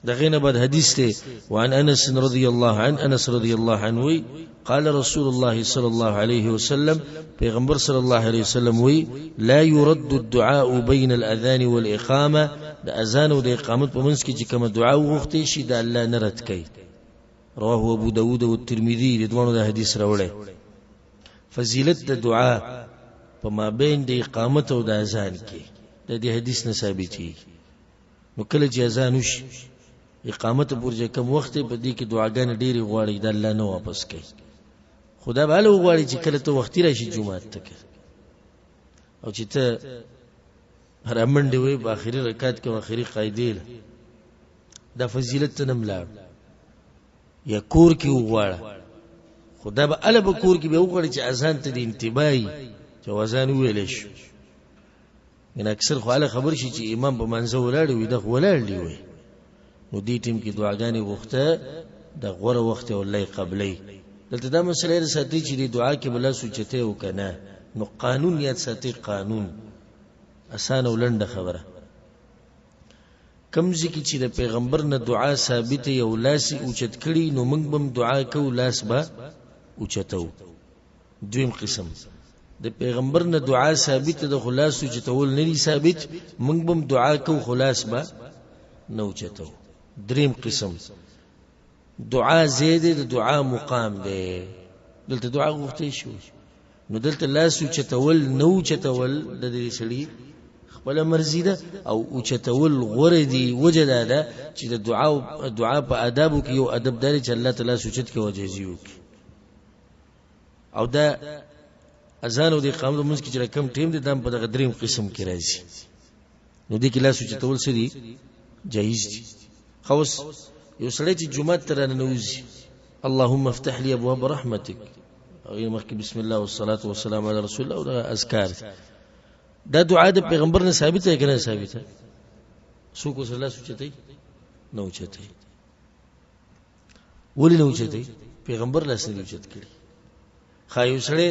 دغه بعد حدیث ته وعن انس رضی الله عنه، انس رضی الله عنه وی قال رسول الله صلی الله علیه وسلم، پیغمبر صلی الله علیه وسلم وی لا يرد الدعاء بين الاذان والاقامه، د اذان او د اقامت په منځ کې چې کوم دعا وغوښتي شي د الله نه رد کوي. رواه ابو داود او ترمذی د دوه د حدیث راوړل. فضیلت د دعا په مابین د اقامت او د اذان کې د دې حدیث نه ثابتي. نو کله چې اذان وشي اقامت پورې کوم وخت په دې کې دعاګانې ډېری غواړي د الله نه واپس کوي. خدا به له غواړي چې کله ته وختي راشي جمعه ته او چې ته هر منډه وي په اخري رکعت کې اخري قاعده دا فضیلت نه ملاب یا کور کې وغواړه. خدا به له کور کې به وغواړي چې اذان ته د انتباهي چې اذان ویل شي. ان اکثر خو له خبر شي چې امام په منځ ولاړ وي د ولاړ دی وي، نو دې ټیم کې دعاګانې وخته د غوړه وخت او الله قبلې. دلته دا مسله ساتي چې د دعا کې بلا سوچته وکنه، نو قانون یاد ساتي. قانون اسانه ولنده خبره. کم ځکه چې د پیغمبر نه دعا ثابت یو لاس اوچت کړي، نو موږ بم دعا کو لاس با اوچتو. دویم قسم د پیغمبر نه دعا ثابت د خلاص اوچتول نه دي ثابت، موږ بم دعا کو خلاص با نه اوچتو. دریم قسم دعا زیاده د دعا مقام ده. دلته دعا غوښتي شو، نو دلته لاس اوچتول نه اوچتول د دې سړي خپل مرزي ده، او اوچتول غوړه دي. وجه ده چې د دعا په آدابو کې یو ادب دی چې الله تعالی سوچت کې وجهزي وکړي. او دا اذان او د اقامت منځ کې چې کم ټیم دي دام په دغه دریم قسم کې راځي. نو دې کې لاس اوچتول سړي جایز دي. خوس یو سړی چې جمعه ته راننوځي اللهم افتح لي ابواب رحمتك، غیر مخکې بسم الله والصلاه والسلام علی رسول الله او دا اذکار، دا دعا د پیغمبر نه ثابت ہے کنه ثابت ہے؟ څوک صلی الله سوچتای نه اوچتای. ولې نه اوچتای؟ پیغمبر لاس نه اوچت کړي. خایو سړی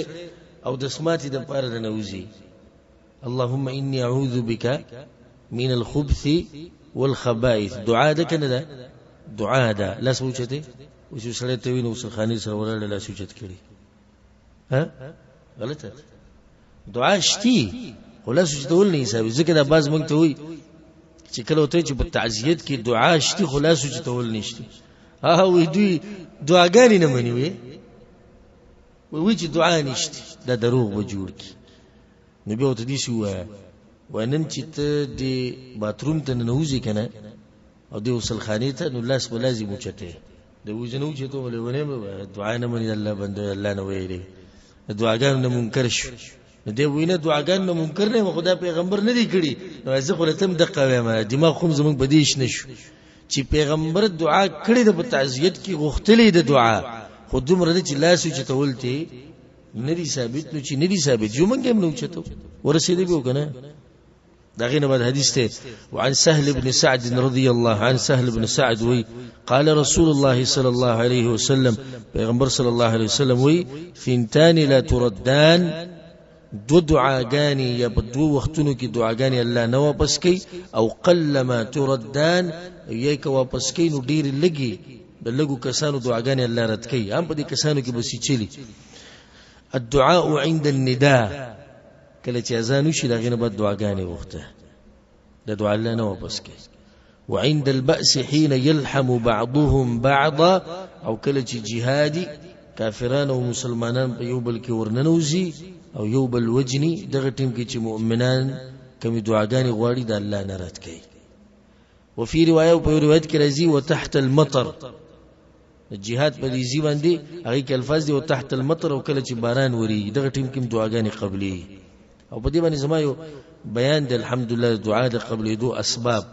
او د سماعتي د پاره نه نوځي اللهم اني اعوذ بك من الخبث والخبائث. دعا ده کنه ده دعا ده لاس اوچته او چې سړی ته ویني وسل خاني سره ورل لاس اوچت کړي. ها غلطه دعا شتي خلاص اوچتول نه حساب ځکه دا باز مونږ ته وي چې کله وته چې په تعزیت کې دعا شتي خلاص اوچتول نشته. ها وي دوی دعاګانې نه مني وي چې دعا نشته، دا دروغ به جوړ کی. نبی او ته دي شو ونن چې ته د باتروم ته ننوځي کنه او د وسل خاني ته، نو لاس په لازم اوچته د وځنو چې ته ولونه دعا نه مني الله بنده الله نه ویلي دعاګان نه منکر شو. نو دی وینه دعاګان نه منکر نه خدا پیغمبر نه دی کړی. نو زه خو لتم د قوامه دماغ خو زمون بدیش نشو چې پیغمبر دعا کړی د په تعزیت کې غوښتلې د دعا خود دومره چې لاس اوچته ولته ندی ثابت. نو چې ندی ثابت جو مونږ هم نو چته ورسېدې به کنه. دغه نه بعد حدیث ته وعن سهل بن سعد رضي الله عنه، سهل بن سعد وی قال رسول الله صلى الله عليه وسلم، پیغمبر صلی الله علیه وسلم وی فنتان لا تردان، دو دعاګانی یا په دو وختونو کې دعاګانی الله نه واپس کوي، او قلما تردان یې که واپس کوي نو ډیر لګي د لګو کسانو دعاګانی الله رد کوي. هم په دې کسانو کې بسې چلی الدعاء عند النداء، کله چې اذان وشي دغه نه بعد دعاګانې وخته د دعا الله نه واپس کوي. وعند البأس حين يلحم بعضهم بعضا، او کله چې جهادي کافران او مسلمانان په یو بل کې ورننوزي او یو بل وجني، دغه ټیم کې چې مؤمنان کوم دعاګانې غواړي د الله نه رد کوي. وفي روايه په روایت کې راځي وتحت المطر، جهاد په دې ځی باندې هغه کې الفاظ دي وتحت المطر، او کله چې باران وري دغه ټیم کې دعاګانې قبلي. او په دې باندې زما یو بیان د الحمدلله دعا د قبلېدو اسباب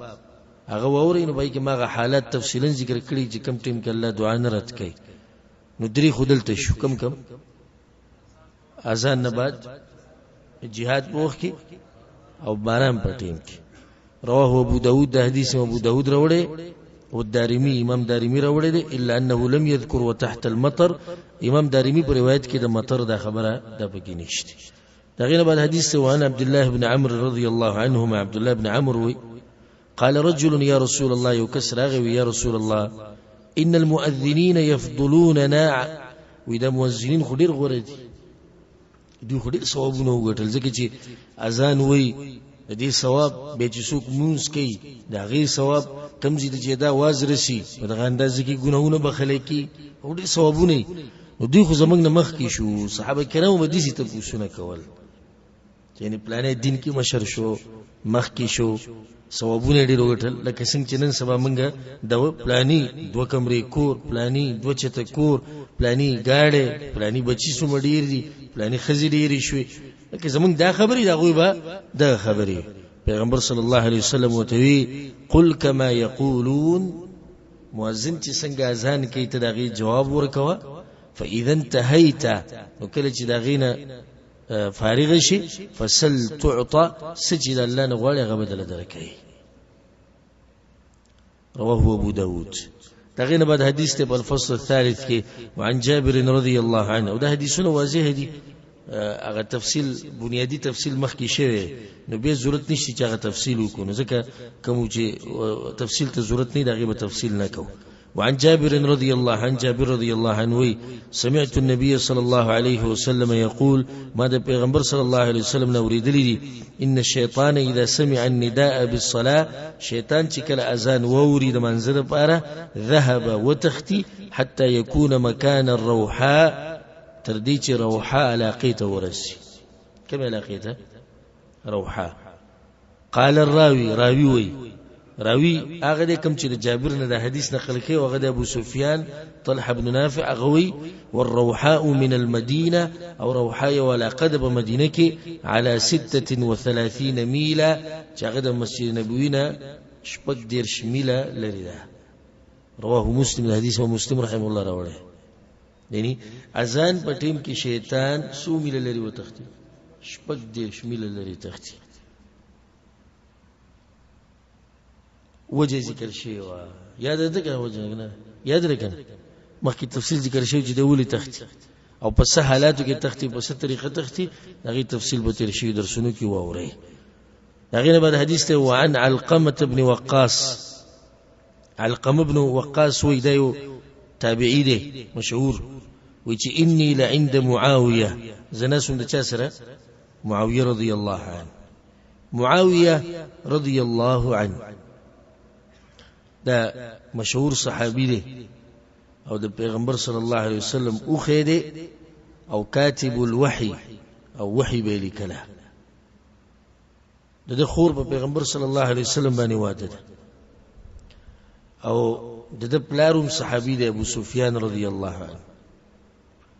هغه ووري نو بای کې ما حالات تفصیلا ذکر کړي چې کم ټیم کې الله دعا نه رد کوي نو درې خودلته شو کم اذان نه بعد جهاد په وخت کې او باران په ټیم کې رواه ابو داود د حدیث ابو داود راوړي او دارمی امام دارمی راوړي دي الا انه لم يذكر وتحت المطر امام دارمی په روایت کې د مطر دا خبره د پکې نشته دغه بعد حدیث وان عبد الله بن عمرو رضی الله عنهما عبد الله بن عمرو قال رجل يا رسول الله يكسر اغوي يا رسول الله ان المؤذنين يفضلوننا واذا مؤذنين خډیر غوړي دي خډیر ثوابونه وګټل ځکه چې اذان وای د دې ثواب به چې څوک مونږ کوي دا غي ثواب کم زیات چې دا واز رسی په دغه انداز کې ګناهونه بخلې کی او دې ثوابونه نو دوی خو زمنګ نه مخ کې شو صحابه کرامو به دې ته پوښتنه کول یعنی پلان دین کې مشر شو مخ کې شو ثوابونه ډېر وټل لکه څنګه چې نن سبا منګه د پلاني دوه کمرې کور پلاني دوه چته کور پلاني گاډي پلاني بچی سو مډیر دي پلاني خزي ډېری شوي لکه زمونږ دا خبرې دا غوي به دا خبرې پیغمبر صلی الله علیه وسلم وتوی قل كما يقولون مؤذن چې څنګه اذان کوي ته دغه جواب ورکوه فاذا انتهيت وکله چې دغینه فارغ شي فسل تعطى سجد الله نغوالي غبدل درکې رواه ابو داود دغینه بعد حدیث ته په الفصل الثالث کې وعن جابر رضی الله عنه وده حدیثونه واضح دي هغه تفصیل بنیادی تفصیل مخکې شوی نو به ضرورت نشي چې هغه تفصیل وکړو ځکه کوم چې تفصیل ته ضرورت نه دغه به تفصیل نه کو وعن جابر رضي الله عنه جابر رضي الله عنه سمعت النبي صلى الله عليه وسلم يقول ماذا پیغمبر صلى الله عليه وسلم نوریدلی ان الشيطان اذا سمع النداء بالصلاه شیطان چې کله اذان ووري د منځ لپاره ذهب وتختي حتى يكون مكان الروحاء تردي چې روحاء علاقه ورسي كم علاقه روحاء قال الراوي راوي هغه د کوم چې د جابر نه د حدیث نقل کوي هغه د ابو سفیان طلحه بن نافع غوي والروحاء من المدينه او روحاء ولا قدب مدینه کې على 36 میله چې هغه د مسجد نبوي نه شپږ دیرش میله لري ده رواه مسلم الحديث ومسلم رحمه الله راوړي یعنی اذان په ټیم کې شیطان سو میله لري وتختی شپږ دیرش میله لري تختی وجه ذکر شي وا یاد ده کنه وجه نه یاد لرکنه مخکې تفصیل ذکر شي چې د ولي تختی او په څه حالاتو کې تختی په څه طریقه تختی دغه تفصیل به تیر شي درسونو کې واوري دغه نه بعد حدیث ته وعن علقمه ابن وقاص علقمه ابن وقاص وې دایو تابعی دی مشهور وی چې انی لعند معاویه زناسم د چا سره معاویه رضی الله عنه معاویه رضی الله عنه دا مشهور صحابي دی او د پیغمبر صلی الله علیه وسلم او خیده او کاتب الوحی او وحی به لیکله د خور په پیغمبر صلی الله علیه وسلم باندې واده ده او د پلاروم صحابي دی ابو سفیان رضی الله عنه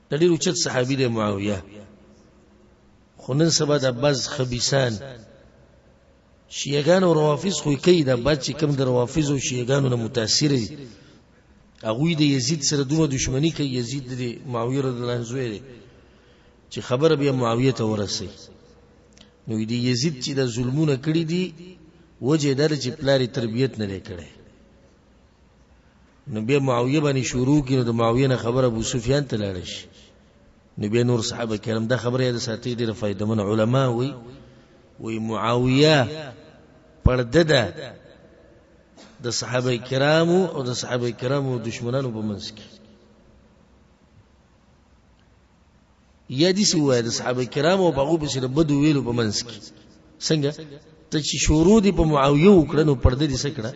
د ډیرو چت صحابي دی معاویه خو نن سبا د بعض خبيسان شیعاګان او روافض خو کوي دا بعد چې کوم د روافض او شیعاګانو نه متاثر دي هغه د یزید سره دومره دښمنی کوي یزید د معاویه رضی الله عنه زوی دی چې خبر بیا معاویه ته ورسي نو د یزید چې د ظلمونه کړی دي وجه در چې پلاری تربیت نه کړي نو بیا معاویه باندې شروع کړي د معاویه نه خبر ابو سفیان ته لاړ شي نو بیا نور صحابه کرام دا خبره د ساتي ډیره فائدہ من علما وی معاویه پرده ده د صحابه کرامو او د صحابه کرامو دشمنانو په منځ کې یا دي سوای د صحابه کرامو او هغه په سره بدو ویلو په منځ کې څنګه ته چې شروع دي په معاویه وکړنو پرده دي سکړه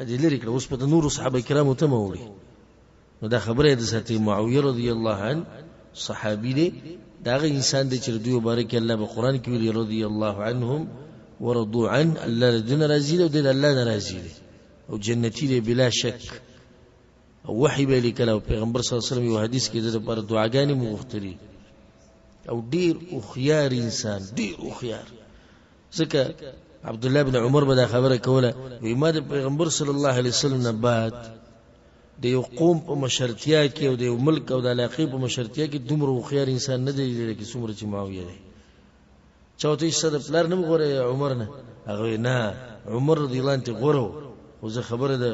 دې لري کړه اوس په نور صحابه کرامو ته موړي نو دا خبره ده ساتي معاویه رضی الله عنه صحابي دی داغه انسان دی چې دوی مبارک الله په قران کې ویلي رضی الله عنهم ورضوا عن الله دین راضي دی او د الله ناراضي دی او جنتی دی بلا شک او وحی به لیکلو پیغمبر صلی الله علیه وسلم یو حدیث کې د پر دعاګانې مغفتري او ډیر او خيار انسان ډیر او خيار ځکه عبد الله بن عمر به دا خبره کوله وی ما د پیغمبر صلی الله علیه وسلم نه بعد د یو قوم په مشرتیا کې او د یو ملک او د علاقې په مشرتیا کې دومره خيار انسان نه دی لکه څومره چې معاویه دی. چاوته صد پلار نه غوړې عمر نه هغه نه عمر رضی الله عنه غوړو او زه خبره ده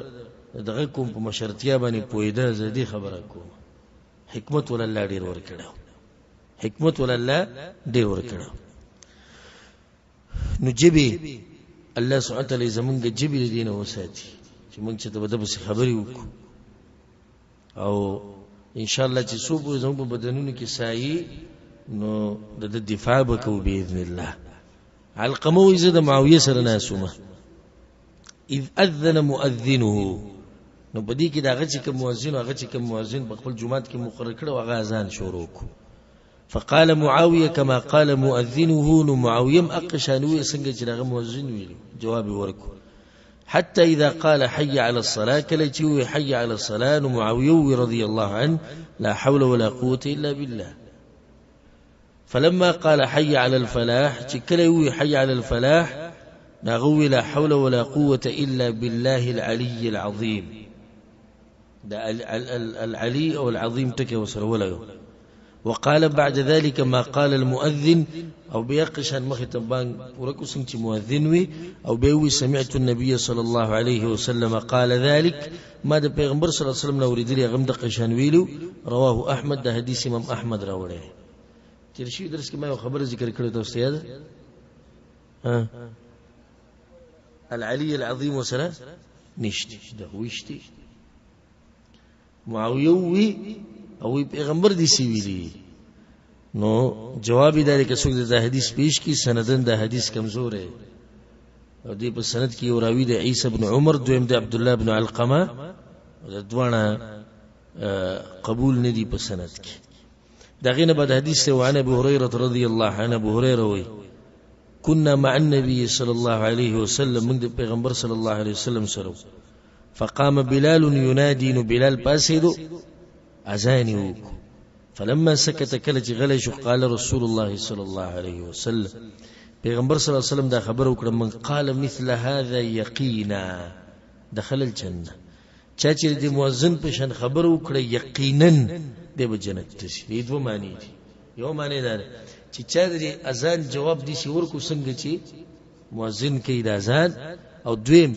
دغه کوم په مشرتیا باندې پویده زدي خبره کوم. حکمت ول الله ډیر ور کړو، حکمت ول الله ډیر ور کړو. نو جبي الله سبحانه وتعالى زمونږ جبي دینه وساتي چې مونږ ته به د خبري وکړو او ان شاء الله چې څو په زموږ بدنونو کې سایي نو د دفاع وکړو باذن الله. علقمه زید معاویه سره ناسومه اذ اذن مؤذنه نو بدی کې داغه چې کوم مؤذن هغه چې کوم مؤذن په خپل جمعات کې مقرر کړو هغه اذان شروع کو. فقال معاويه كما قال مؤذنه نو معاويه اقشانوي څنګه چې داغه مؤذن ویل جواب ورکو. حتى إذا قال حي على الصلاة كلتي حي على الصلاة معاوية رضي الله عنه لا حول ولا قوة إلا بالله. فلما قال حي على الفلاح كلوي حي على الفلاح نغوي لا حول ولا قوة إلا بالله العلي العظيم. العلي أو العظيم تكي وصل ولا. وقال بعد ذلك ما قال المؤذن أو بيقش عن مختبان وركو سنتي مؤذن وي أو بيوي سمعت النبي صلى الله عليه وسلم قال ذلك ما ده پیغمبر صلى الله عليه وسلم نوريد لي غم دقشان ویلو. رواه أحمد ده حديث امام أحمد راوړی. ترشي درس کې ما خبر ذکر کړو تاسو یاد العلي العظيم وسلام نشتي ده وشتي معاويه او پیغمبر دي سی ویلي. نو جواب دی چې څوک د حدیث پیش کی سندن د حدیث کمزور ہے او دی په سند کې یو راوی د عیسی بن عمر دویم د عبد الله بن علقمه د دوانه قبول ندی په سند کې. دغه نه بعد حدیث ته وعن ابي هريره رضي الله عنه ابو هريره وی كنا مع النبي صلى الله عليه وسلم من پیغمبر صلى الله عليه وسلم سره فقام بلال ينادي بلال پاسیدو اذان فلما سكت كلج غلش قال رسول الله صلى الله عليه وسلم پیغمبر صلی الله علیه وسلم دا خبر وکړه من قال مثل هذا یقینا دخل الجنه. چا چې د مؤذن په شان خبر وکړه یقینا د جنت ته شي. دوه معنی دي. یو معنی دا چې چا د اذان جواب دي شي ورکو څنګه چې مؤذن کوي د اذان او دویم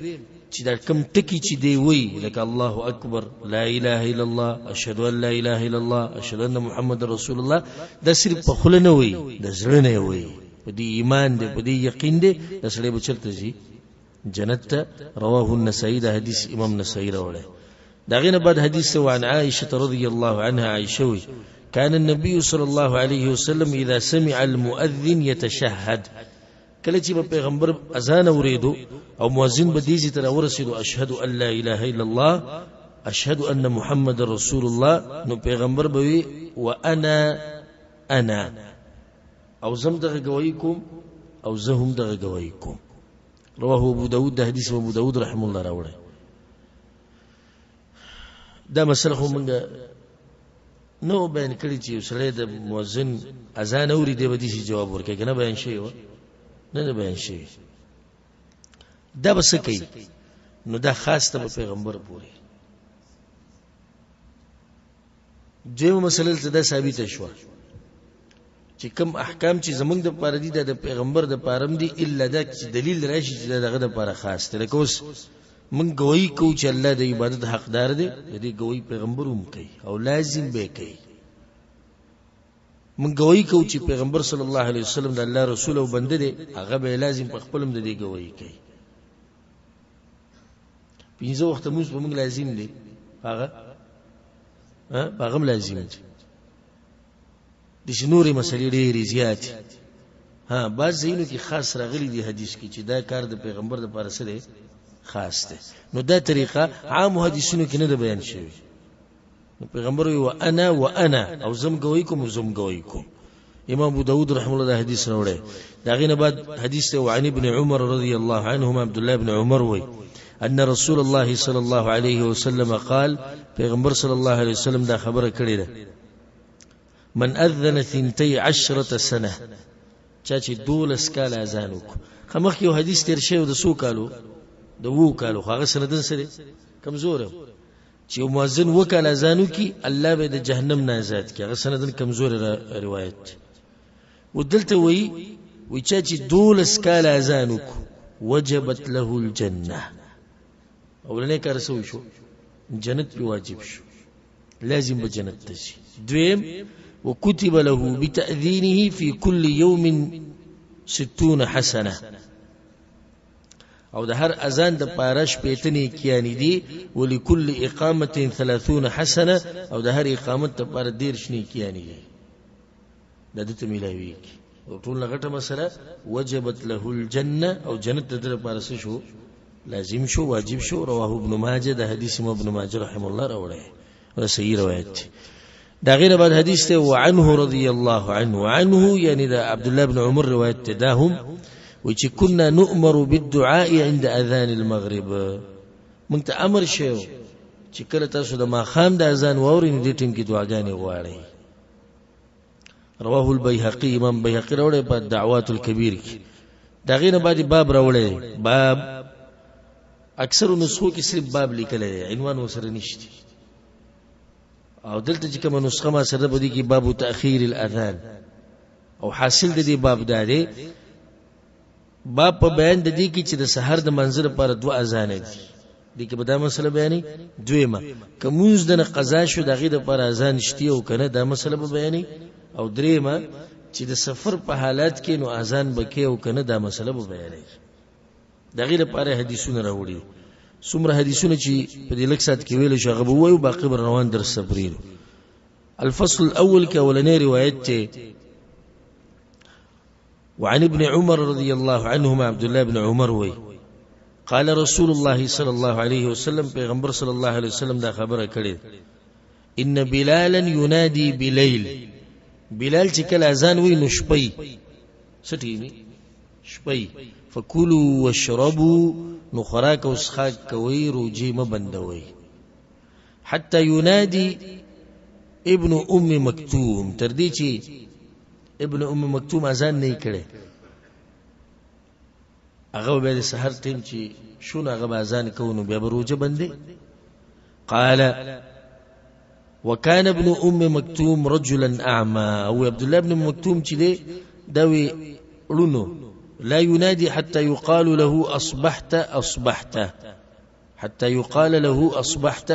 چې دا کم ټکی چې دی وی لکه الله اکبر لا اله الا الله اشهد ان لا اله الا الله اشهد ان محمد رسول الله دا صرف په خله نه وی د زړه نه وی په دې ایمان دی په دې یقین دی د سړي بچلته شي جنت ته. رواه النسائي دا حدیث امام نسائی راوړی. دا غینه بعد حدیث عن عائشه رضی الله عنها عائشه كان النبي صلى الله عليه وسلم اذا سمع المؤذن يتشهد کله چې پیغمبر اذان اوریدو او مؤذن به دیږي تر ورسېدو اشهد ان لا اله الا الله اشهد ان محمد رسول الله نو پیغمبر به وی وانا انا او زم دغه گواہی کوم او زه هم دغه گواہی کوم. رواه ابو داود ده حدیث ابو داود رحم الله راوړی. دا مسله خو موږ نو بیان کړی چې سره د مؤذن اذان اوري دی به دې جواب ورکړي کنه بیان شي و نه بیان شي. دا بس کوي نو دا خاص ته پیغمبر پوری. دیو مسله ته دا ثابت شو چې کوم احکام چې زمونږ د پاره دي د پیغمبر د پاره دي الا دا چې دلیل راشي چې دغه د پاره خاص دی. لکه اوس مونږ گواہی کوو چې الله د عبادت حقدار دی دې گواہی پیغمبر هم کوي او لازم به کوي. مونږ گواہی کوو چې پیغمبر صلی الله علیه وسلم د الله رسول او بنده دی هغه به لازم په خپلم د دې گواہی کوي. پنځه وخت موږ په موږ لازم دی هغه لازم دی. د شنوري مسلې ډېرې زیات بعض ځینو کې خاص راغلي دي حدیث کې چې دا کار د پیغمبر د پاره سره خاص دی. نو دا طریقه عام حدیثونو کې نه ده بیان شوی. نو پیغمبر وی وانا او زم گواہی کوم زم گواہی کوم. امام ابو داود رحمه الله دا حدیث راوړی. دا غینه بعد حدیث ته عن ابن عمر رضی الله عنهما عبد الله بن عمر وی ان رسول الله صلی الله علیه وسلم قال پیغمبر صلی الله علیه وسلم دا خبره کړې ده من اذن 12 سنه چا چې 12 کال اذان وکړو خمخ یو حدیث تیر شوی د 100 کالو د 2 کالو هغه سندن سره کمزور چې مؤذن وکړ اذان وکي الله به د جهنم نه آزاد کړي هغه سندن کمزور روایت ودلته وی چا چې 12 کال اذان وکړو وجبت له الجنه اولنې کار سوي شو جنت په واجب شو لازم به جنت ته شي دویم وكتب له بتأذينه في كل يوم 60 حسنه او د هر اذان د پارش پیتنی کیانی دی ولکل اقامه 30 حسنه او د هر اقامت ته پر دیر شنی کیانی دی د دې ته ملایوي او ټول لغټه مسله وجبت له الجنه او جنت د لپاره شو لازم شو واجب شو رواه ابن ماجه د حدیث ابن ماجه رحم الله راوړی دا صحیح روایت دا غیر بعد حدیث ته وعنه رضی الله عنه یعنی دا عبد الله بن عمر روایت ته دا هم وچ كنا نؤمر بالدعاء عند اذان المغرب مونږ ته امر شو چې کله تاسو د ماخام د اذان واورئ دې ټیم کې دعاګانې غواړئ رواه البيهقي امام بيهقي راوړی په دعوات الكبير کې دا غیر بعد باب راوړی باب اکثر نسخو کې صرف باب لیکل دی عنوان وسره نشته او دلته چې کوم نسخه ما سره بده کې باب تاخير الاذان او حاصل د دې باب دا دی باب په بیان د دې کې چې د سحر د منظر پر 2 اذان دي دې کې به دا مسله بیانې دویمه کومز د قضا شو دغه د پر اذان شتي او کنه دا مسله به بیانې او دریمه چې د سفر په حالات کې نو اذان بکې او کنه دا مسله به بیانې دغه لپاره حدیثونه راوړي څومره حدیثونه چې په دې لکسات کې ویل شغب وایو باقي بر روان در صبرین الفصل الاول کې اولنې روایت ته وعن ابن عمر رضي الله عنهما عبد الله بن عمر وي قال رسول الله صلى الله عليه وسلم پیغمبر صلى الله عليه وسلم دا خبره کړي ان بلالا ينادي بليل بلال چې کله اذان وي نو شپي سټي شپي فكلوا واشربوا نو خوراک او اسخاک کوي روجي م بندوي حتى ينادي ابن ام مکتوم تر دې چې ابن ام مکتوم اذان نه کړي هغه به د سحر ټیم چې شونه هغه اذان کوي بیا روجه بندي قال وكان ابن ام مکتوم رجلا اعمى او عبد الله ابن مکتوم چې دی دوی ړونو لا ينادي حتى يقال له اصبحت اصبحت حتى يقال له اصبحت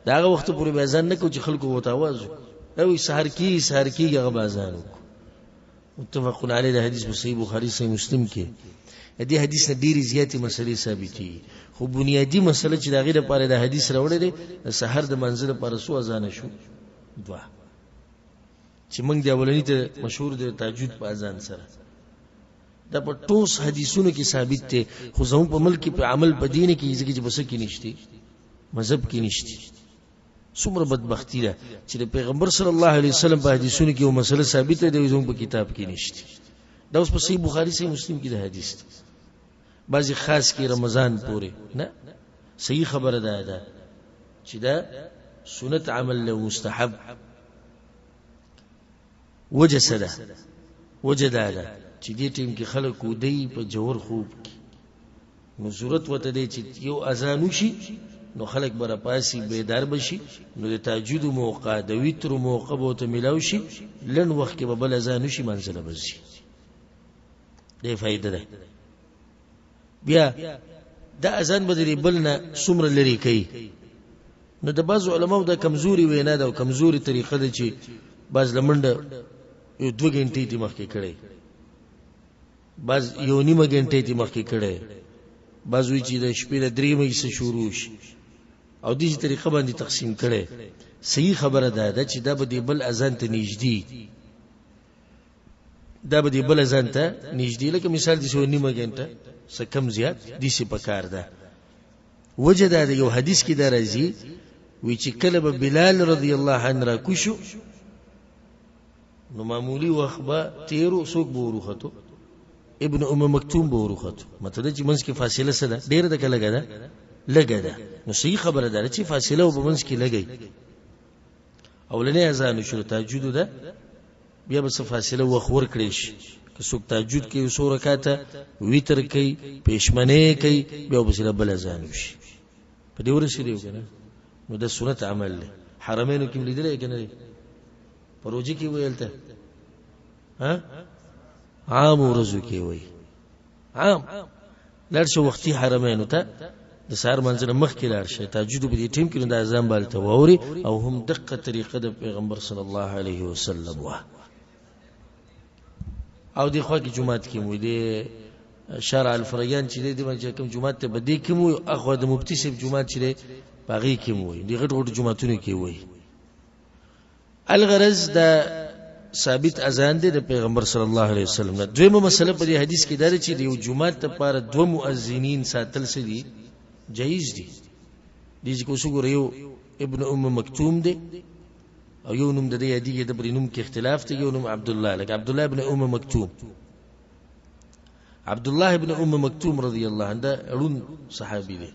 دا وخت پورې به اذان نه کوي چې خلکو وته आवाज او سحر کی هغه اذان متفق علیه د حدیث په صحیح بخاری صحیح مسلم کې دې حدیث نه ډیری زیاتې مسلې ثابتې خو بنیادی مسله چې دا غیره پاره د حدیث راوړل دي سحر د منزل پر سو اذان شو دوا چې موږ دی اولنی ته مشهور د تهجد په اذان سره دا په ټوس حدیثونو کې ثابت دي خو زمو په ملک په عمل په دین کې ځکه چې بس کې نشته مذهب کې نشته څومره بدبختی ده چې د پیغمبر صلی الله علیه وسلم په حدیثونو کې یو مسله ثابت ده زمو په کتاب کې نشته دا اوس په صحیح بخاری صحیح مسلم کې د حدیث بعضی خاص کې رمضان پورې نه صحیح خبره ده چې دا سنت عمل له مستحب وجسده وجداده چې دې ټیم کې خلک ودی په جوړ خوب کې نو ضرورت وته دی چې یو اذان وشي نو خلک بر پاسي بیدار بشي نو د تهجد موقع د وتر موقع به ته ملاوي شي لن وخت کې به بل اذان وشي منزله بزي دې فائدہ ده بیا دا اذان بدري بلنا څومره لري کوي نو د بعض علماو دا کمزوري وینا ده او کمزوري طریقه ده چې بعض لمنډه یو 2 غنټې تی مخکې کړي بعض یو نیمه غنټې تی مخکې کړي بعض وی چې د شپې د 3 مې څخه شروع شي او دې طریقه باندې تقسیم کړي صحیح خبره ده چې دا به بل اذان ته نږدې دا به بل اذان ته نږدې لکه مثال دې شو نیمه غنټه څه کم زیات دې څه پکار ده وجه دا یو حدیث کې دا راځي وی چې کله به بلال رضی الله عنه را کوشو نو معمولی وخت به تیرو څوک به وروخته ابن ام مکتوم به وروخته مطلب چې منځ کې فاصله څه ده ډېر ده لګه ده نو صحیح خبره ده چې فاصله وب منځ کې لګي اولنې اذان شروع تهجد ده بیا به څه فاصله وخت ورکړی شي که څوک تهجد کوي 100 رکعاته ویتر کوي پېشمنۍ کوي بیا به سره بل اذان وشي په دې ورسېږي کنه نو د سنت عمل له حرمینو کې لیدل کنه پروژي کې ویل ته ها عام ورځو کې وای عام لړ شو وختي حرمینو ته د سار منځره مخ کې لار شي تهجد په دې ټیم کې د اذان بالته ووري او هم دقه طریقه د پیغمبر صلی الله علیه وسلم وا او دی خو کې جمعات کې مو دی شارع الفریان چې دی باندې کوم جمعات ته بدی کې مو اخو د مفتی صاحب جمعات چې دی باغی کې مو دی غټ غټ جمعاتونه کې وای الغرض د ثابت اذان دی د پیغمبر صلی الله علیه وسلم نه دویمه مسله په دې حدیث کې دا چې یو جمعات ته لپاره دو مؤذنین ساتل سدي جایز دي دي چې کوڅو ګریو ابن مکتوم دی او یو نوم د دې هدیه د برینوم کې اختلاف دی یو نوم عبد الله لکه عبد الله ابن مکتوم عبد الله ابن مکتوم رضی الله عنه اړون صحابي دی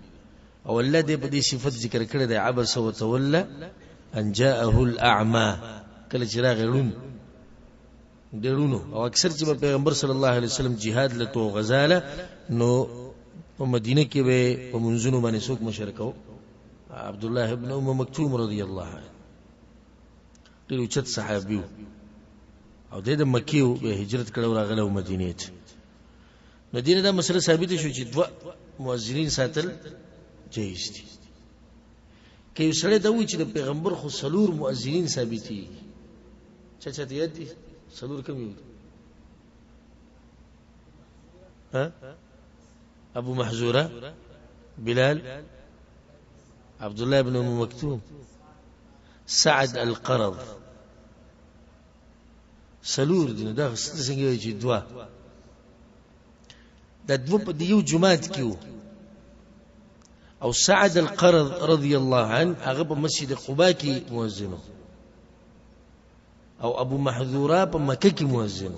او الله دې په دې صفت ذکر کړی دی عبس وتولى ان جاءه الاعمى کله چې راغی اړون ډېرونو او اکثر چې پیغمبر صلی الله علیه وسلم jihad لته غزاله نو په مدینه کې به په منځونو باندې څوک مشرکو عبد الله ابن مکتوم رضی الله عنه ډېر اوچت صحابي او د مکیو به هجرت کړو راغله مدینه ته مدینه دا مسله ثابت شو چې دوا مؤذنین ساتل جایز دي کې سره دا وی چې د پیغمبر خو سلور مؤذنین ثابتي چا ته یاد دي سلور کوم یو ها ابو محذوره بلال عبد الله بن مكتوم سعد القرض سلور دي دا څنګه چې دوا د دو په دیو جمعات کیو او سعد القرض رضی الله عنه هغه په مسجد قباء کې مؤذن او ابو محذوره په مکه کې مؤذن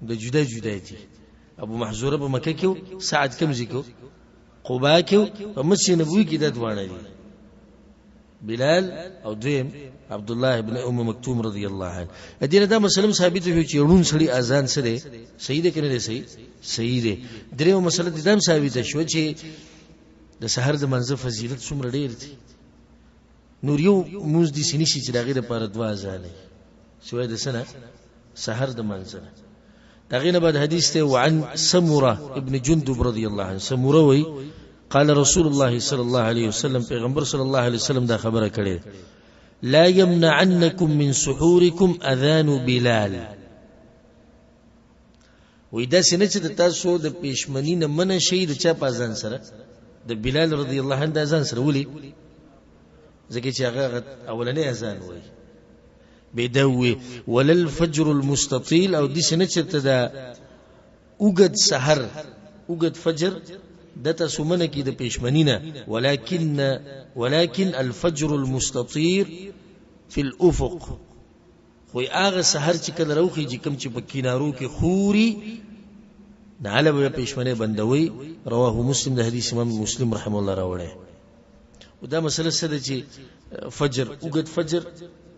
د جدا جدا دي ابو محذوره په مکه کې سعد کوم ځکو قباء کې په مسجد نبوي کې د دوانه دي بلال او دویم عبد الله ابن مکتوم رضی الله عنه ادینه دا مسلم ثابت شو چې ورون سړي اذان سره صحیح ده کنه صحیح ده دریو مسله د دم ثابت شو چې د سحر د منځ فضیلت څومره ډیر دي نور یو موږ دي سینې چې دغه لپاره دوا اذان شوې د سنه سحر د منځ دغه نه بعد حدیث ته وعن سمره ابن جندب رضی الله عنه سمره وی قال رسول الله صلى الله عليه وسلم پیغمبر صلی الله علیه وسلم دا خبره کړې لا يمنعنكم من سحوركم اذان بلال وې دا سینې چې تاسو د پېشمنی نه من شي د چا په ځان سره د بلال رضی الله عنه د ځان سره ولي ځکه چې هغه اولنې اذان وای بدوي ولل فجر المستطيل او د سینې چې ته دا اوګد سحر اوګد فجر دته سمنه کې د پېشمنینه ولكن الفجر المستطير في الافق خو هغه سحر چې کله روخي چې کم چې په کینارو کې خوري ناله به پېشمنه بندوي رواه مسلم د حدیث امام مسلم رحم الله راوړی او دا مسله سره چې فجر اوګد فجر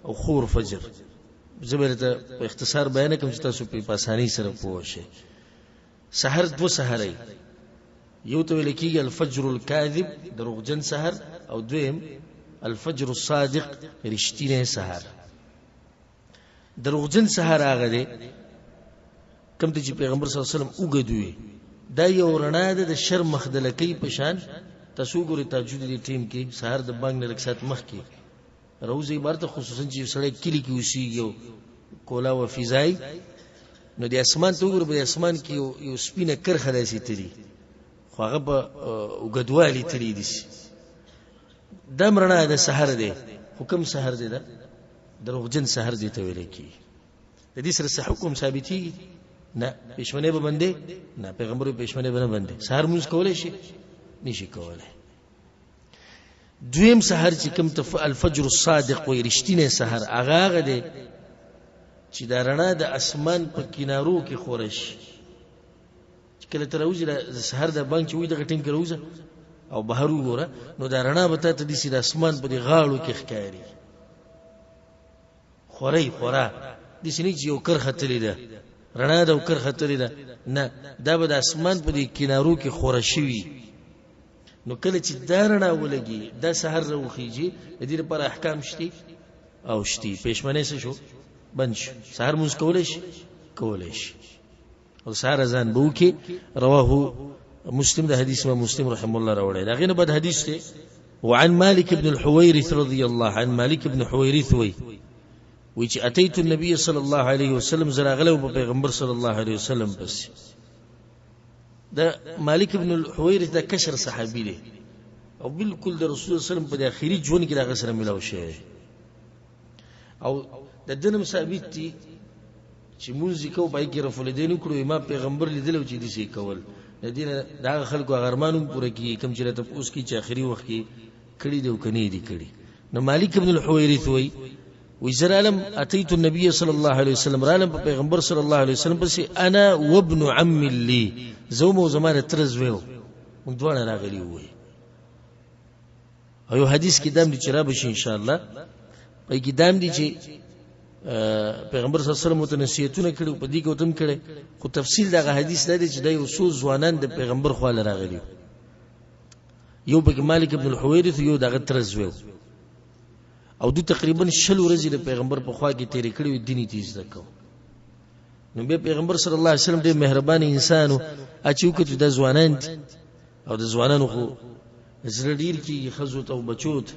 او خور فجر زبرته په اختصار بیان کوم چې تاسو په اسانۍ سره پوه شئ سحر دو سحرای یو ته ویل کېږي الفجر الكاذب دروغجن سحر او دویم الفجر الصادق رښتینی سحر دروغجن سحر هغه دی کوم چې پیغمبر صلی الله علیه وسلم وګدوي دا یو رڼا ده د شر مخدلکی په شان تاسو ګورئ تهجد دی ټیم کې سحر د بانګ نه لکسات مخ کې روزي عبارت خصوصا چې سړی کلی کې اوسېږي کولا و فضای نو د اسمان ته وګورئ په اسمان کې یو سپینه کرخه داسې تری خو هغه په وګدوالي تری دي د مرنا د سحر دی حکم سحر دی دا دروغجن سحر دی ته ویل کی د دې سره حکم ثابتي نه پښمنه به باندې نه پیغمبر پښمنه به نه باندې سحر موږ کولای شي نشي کولای دویم سحر چې کوم الفجر الصادق وي رښتینی سحر هغه دی چې دا رڼا د اسمان په کینارو کې خورش کله تر اوځي د سحر د بانک وي د غټین کې روزه او بهر وګوره نو دا رڼا به ته د سید اسمان په غاړو کې ښکاری خورا د د سینې چې یو کرخه تللی ده رڼا ده او کرخه تللی ده نه دا به د اسمان په دې کینارو کې خوره شوي نو کله چې دا رڼا ولګي دا سحر راوخیږي د دې لپاره احکام شتي او شتي پېشمنه څه شو بند شو سحر موږ کولای شي او سحر اذان بو کې رواه مسلم ده حدیث ما مسلم رحم الله راوړی دا غینه بد حدیث ته وعن مالك بن الحويرث رضي الله عن مالك بن حويرث ويجي اتيت النبي صلى الله عليه وسلم زراغله پیغمبر صلى الله عليه وسلم بس دا مالك بن الحويرث دا کشر صحابي دی او بالکل د رسول الله صلی الله علیه وسلم په اخیری ژوند کې دا غسر ملاو شي او د دنم ثابت دي چې موږ کو پای کې رفول دین کړو ما پیغمبر لیدل چې دي سي کول دینه دا خلکو غرمانو پوره کی کم چې ته اوس کی چې اخیری وخت کې کړي دی او کني دی کړي نو مالک ابن الحويرث وی زرالم اتيت النبي صلى الله عليه وسلم رالم پیغمبر صلی الله علیه وسلم پس انا وابن عم لي زومو زمانه ترزویو موږ دوه راغلی وای او حدیث کې دام دي چې را بشي ان شاء الله پای کې دام دي چې پیغمبر صلی الله علیه وسلم ته نصیحتونه کړو په دې کې وتم کړي خو تفصیل دا حدیث دی چې د یو ځوانان د پیغمبر خو له راغلی یو په مالک ابن الحويرث یو دغه ترزویو او دو تقریبا 60 ورځې د پیغمبر په خوا کې تیرې کړې دیني تیز دکو نو به پیغمبر صلی الله علیه وسلم ډېر مهربان انسانو اچو کې د ځوانان او د ځوانانو خو زړه ډیر کې خزو ته بچوت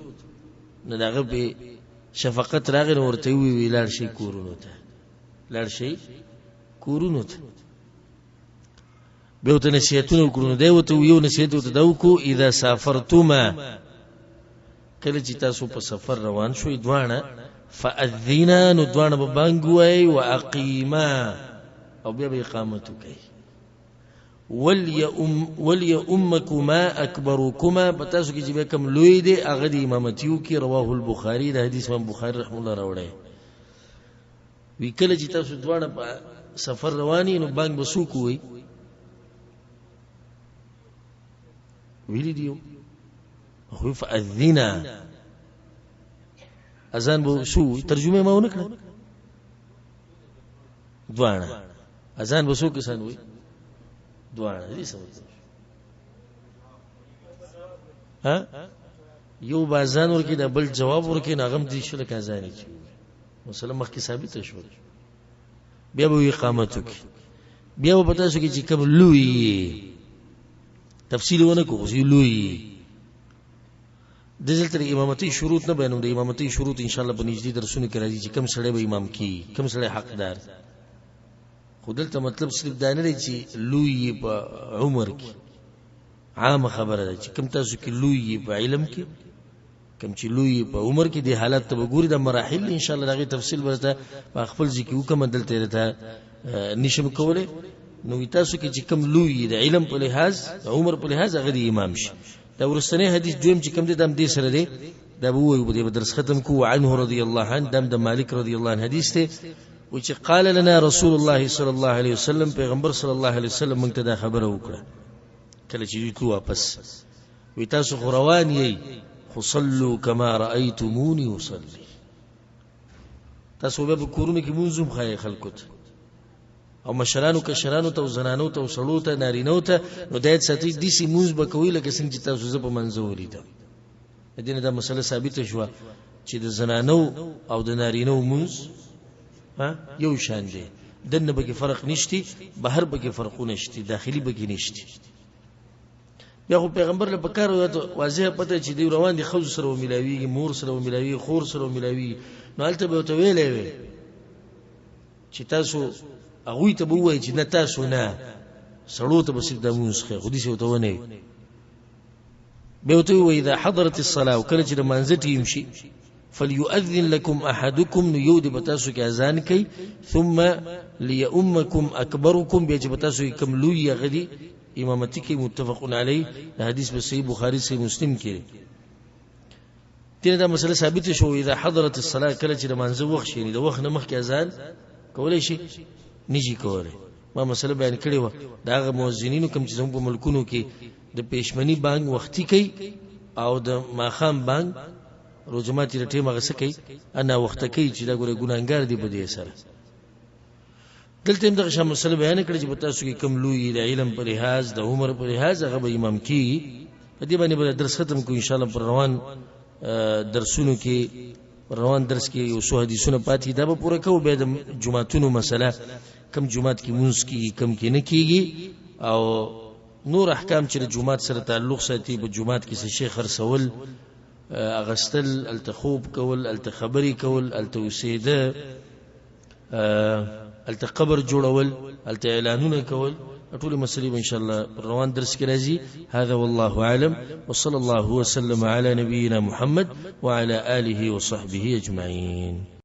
نه دغه په شفقت راغی ورته وی لاړ شي کورونو ته به ته نصیحتونه وکړو دی وته یو نصیحت وته دا وکړو اذا سافرتما کله چې تاسو په سفر روان شوي دوانه فاذینا نو دوانه به بانګ وای او اقیما او بیا به اقامت وکي ولي امكما اكبركما پتاسو کې چې به کوم لوی دی هغه د امامتیو کې رواه البخاري د حدیث امام بخاری رحم الله راوړی وی کله چې تاسو دوانه په سفر رواني نو بانګ بسوک وای ویلی دیو خو فاذینا اذان بو شو ترجمه ما ونکړه دوانه اذان بو شو کسان وای دوانه دې سمته ها یو بازان ورکی دا بل جواب ورکی ناغم دي شل کازانی چی مسله مخ کې ثابت شو بیا به اقامت وکي بیا به پتا شو چې کوم لوی تفصیل ونه کوو چې لوی دلته امامتي شروط نه بیانوم د امامتي شروط ان شاء الله په نږدې درسونو کې راځي چې کوم سړی به امام کی کوم سړی حقدار خودلته مطلب صرف دا نه دی چې لوی په عمر کې عام خبره ده چې کوم تاسو کې لوی په علم کې کوم چې لوی په عمر کې د حالت ته وګوري د مراحل ان شاء الله دغه تفصیل ورته په خپل ځکه وکم دلته راته نشم کوله نو تاسو کې چې کوم لوی د علم په لحاظ د عمر په لحاظ هغه د امام شي دا ورسنه حدیث دویم چې کوم دي دم دې سره دی دا به وایو په درس ختم کو عنه رضی الله عنه دم د مالک رضی الله عنه حدیث ته و چې قال لنا رسول الله صلی الله علیه وسلم پیغمبر صلی الله علیه وسلم موږ ته دا خبره وکړه کله چې تو واپس وی تاسو روان یې خصلوا كما رايتموني اصلي تاسو به کورونه کې منظم خای خلکوت او مشرانو کشرانو ته زنانو ته وسړو ته نارینو ته نو دایت ساتي د سي موز بکوي لکه څنګه چې تاسو زه په منځوري ده دینه دا مسله ثابت شو چې د زنانو او د نارینو موز یو شان دي دنه به کې فرق نشتی بهر به کې فرقونه نشتی داخلي به کې نشتی بیا خو پیغمبر له پکار واضح پته چې دی روان دي خو سره ملاوي مور سره ملاوي خور سره ملاوي نو البته به تو ویلې چې تاسو هغه ته وایي چې نه تاسو نه سړو ته بس د موسخه خو دې څه وته ونه به تو وایي اذا حضرت الصلاه وکړه چې منځ ته يمشي فليؤذن لكم احدكم يود بتاسو کې اذان کوي ثم ليؤمكم اكبركم بيجب بتاسو کوم لوی غدي امامتي کې متفق علی حدیث په صحیح بخاری صحیح مسلم کې دا مسله ثابت شو اذا حضرت الصلاه کله چې منځ وخت شي د وخت نه مخکې اذان کولای شي نجی کوله ما مسله بیان کړې و دا مؤذنینو کوم چې زموږ په ملکونو کې د پېشمنی بانګ وختي کوي او د ماخام بانګ روزماتي ټیم هغه څه کوي انا وخت کوي چې دا ګوره ګناګار دی په دې سره دلته هم دغه شان مسله بیان کړي چې په تاسو کې کم لوی د علم په لحاظ د عمر په لحاظ هغه به امام کیږي. په دې باندې به درس ختم کو ان شاء الله. پر روان درسونو کې روان درس کې یو څو حدیثونه پاتې دا به پوره کوو. به د جمعتونو مسله کم جمعات کې مونږ کیږي کم کې نه کیږي او نور احکام چې د جمعات سره تعلق ساتي. په جمعات کې څه شي خرڅول اغستل التخوب کول التخبري کول التوسيده التقبر جوړول التعلانونه کول ټول مسلې ان شاء الله روان درس کې راځي. هذا والله اعلم وصلى الله وسلم على نبينا محمد وعلى آله وصحبه اجمعين.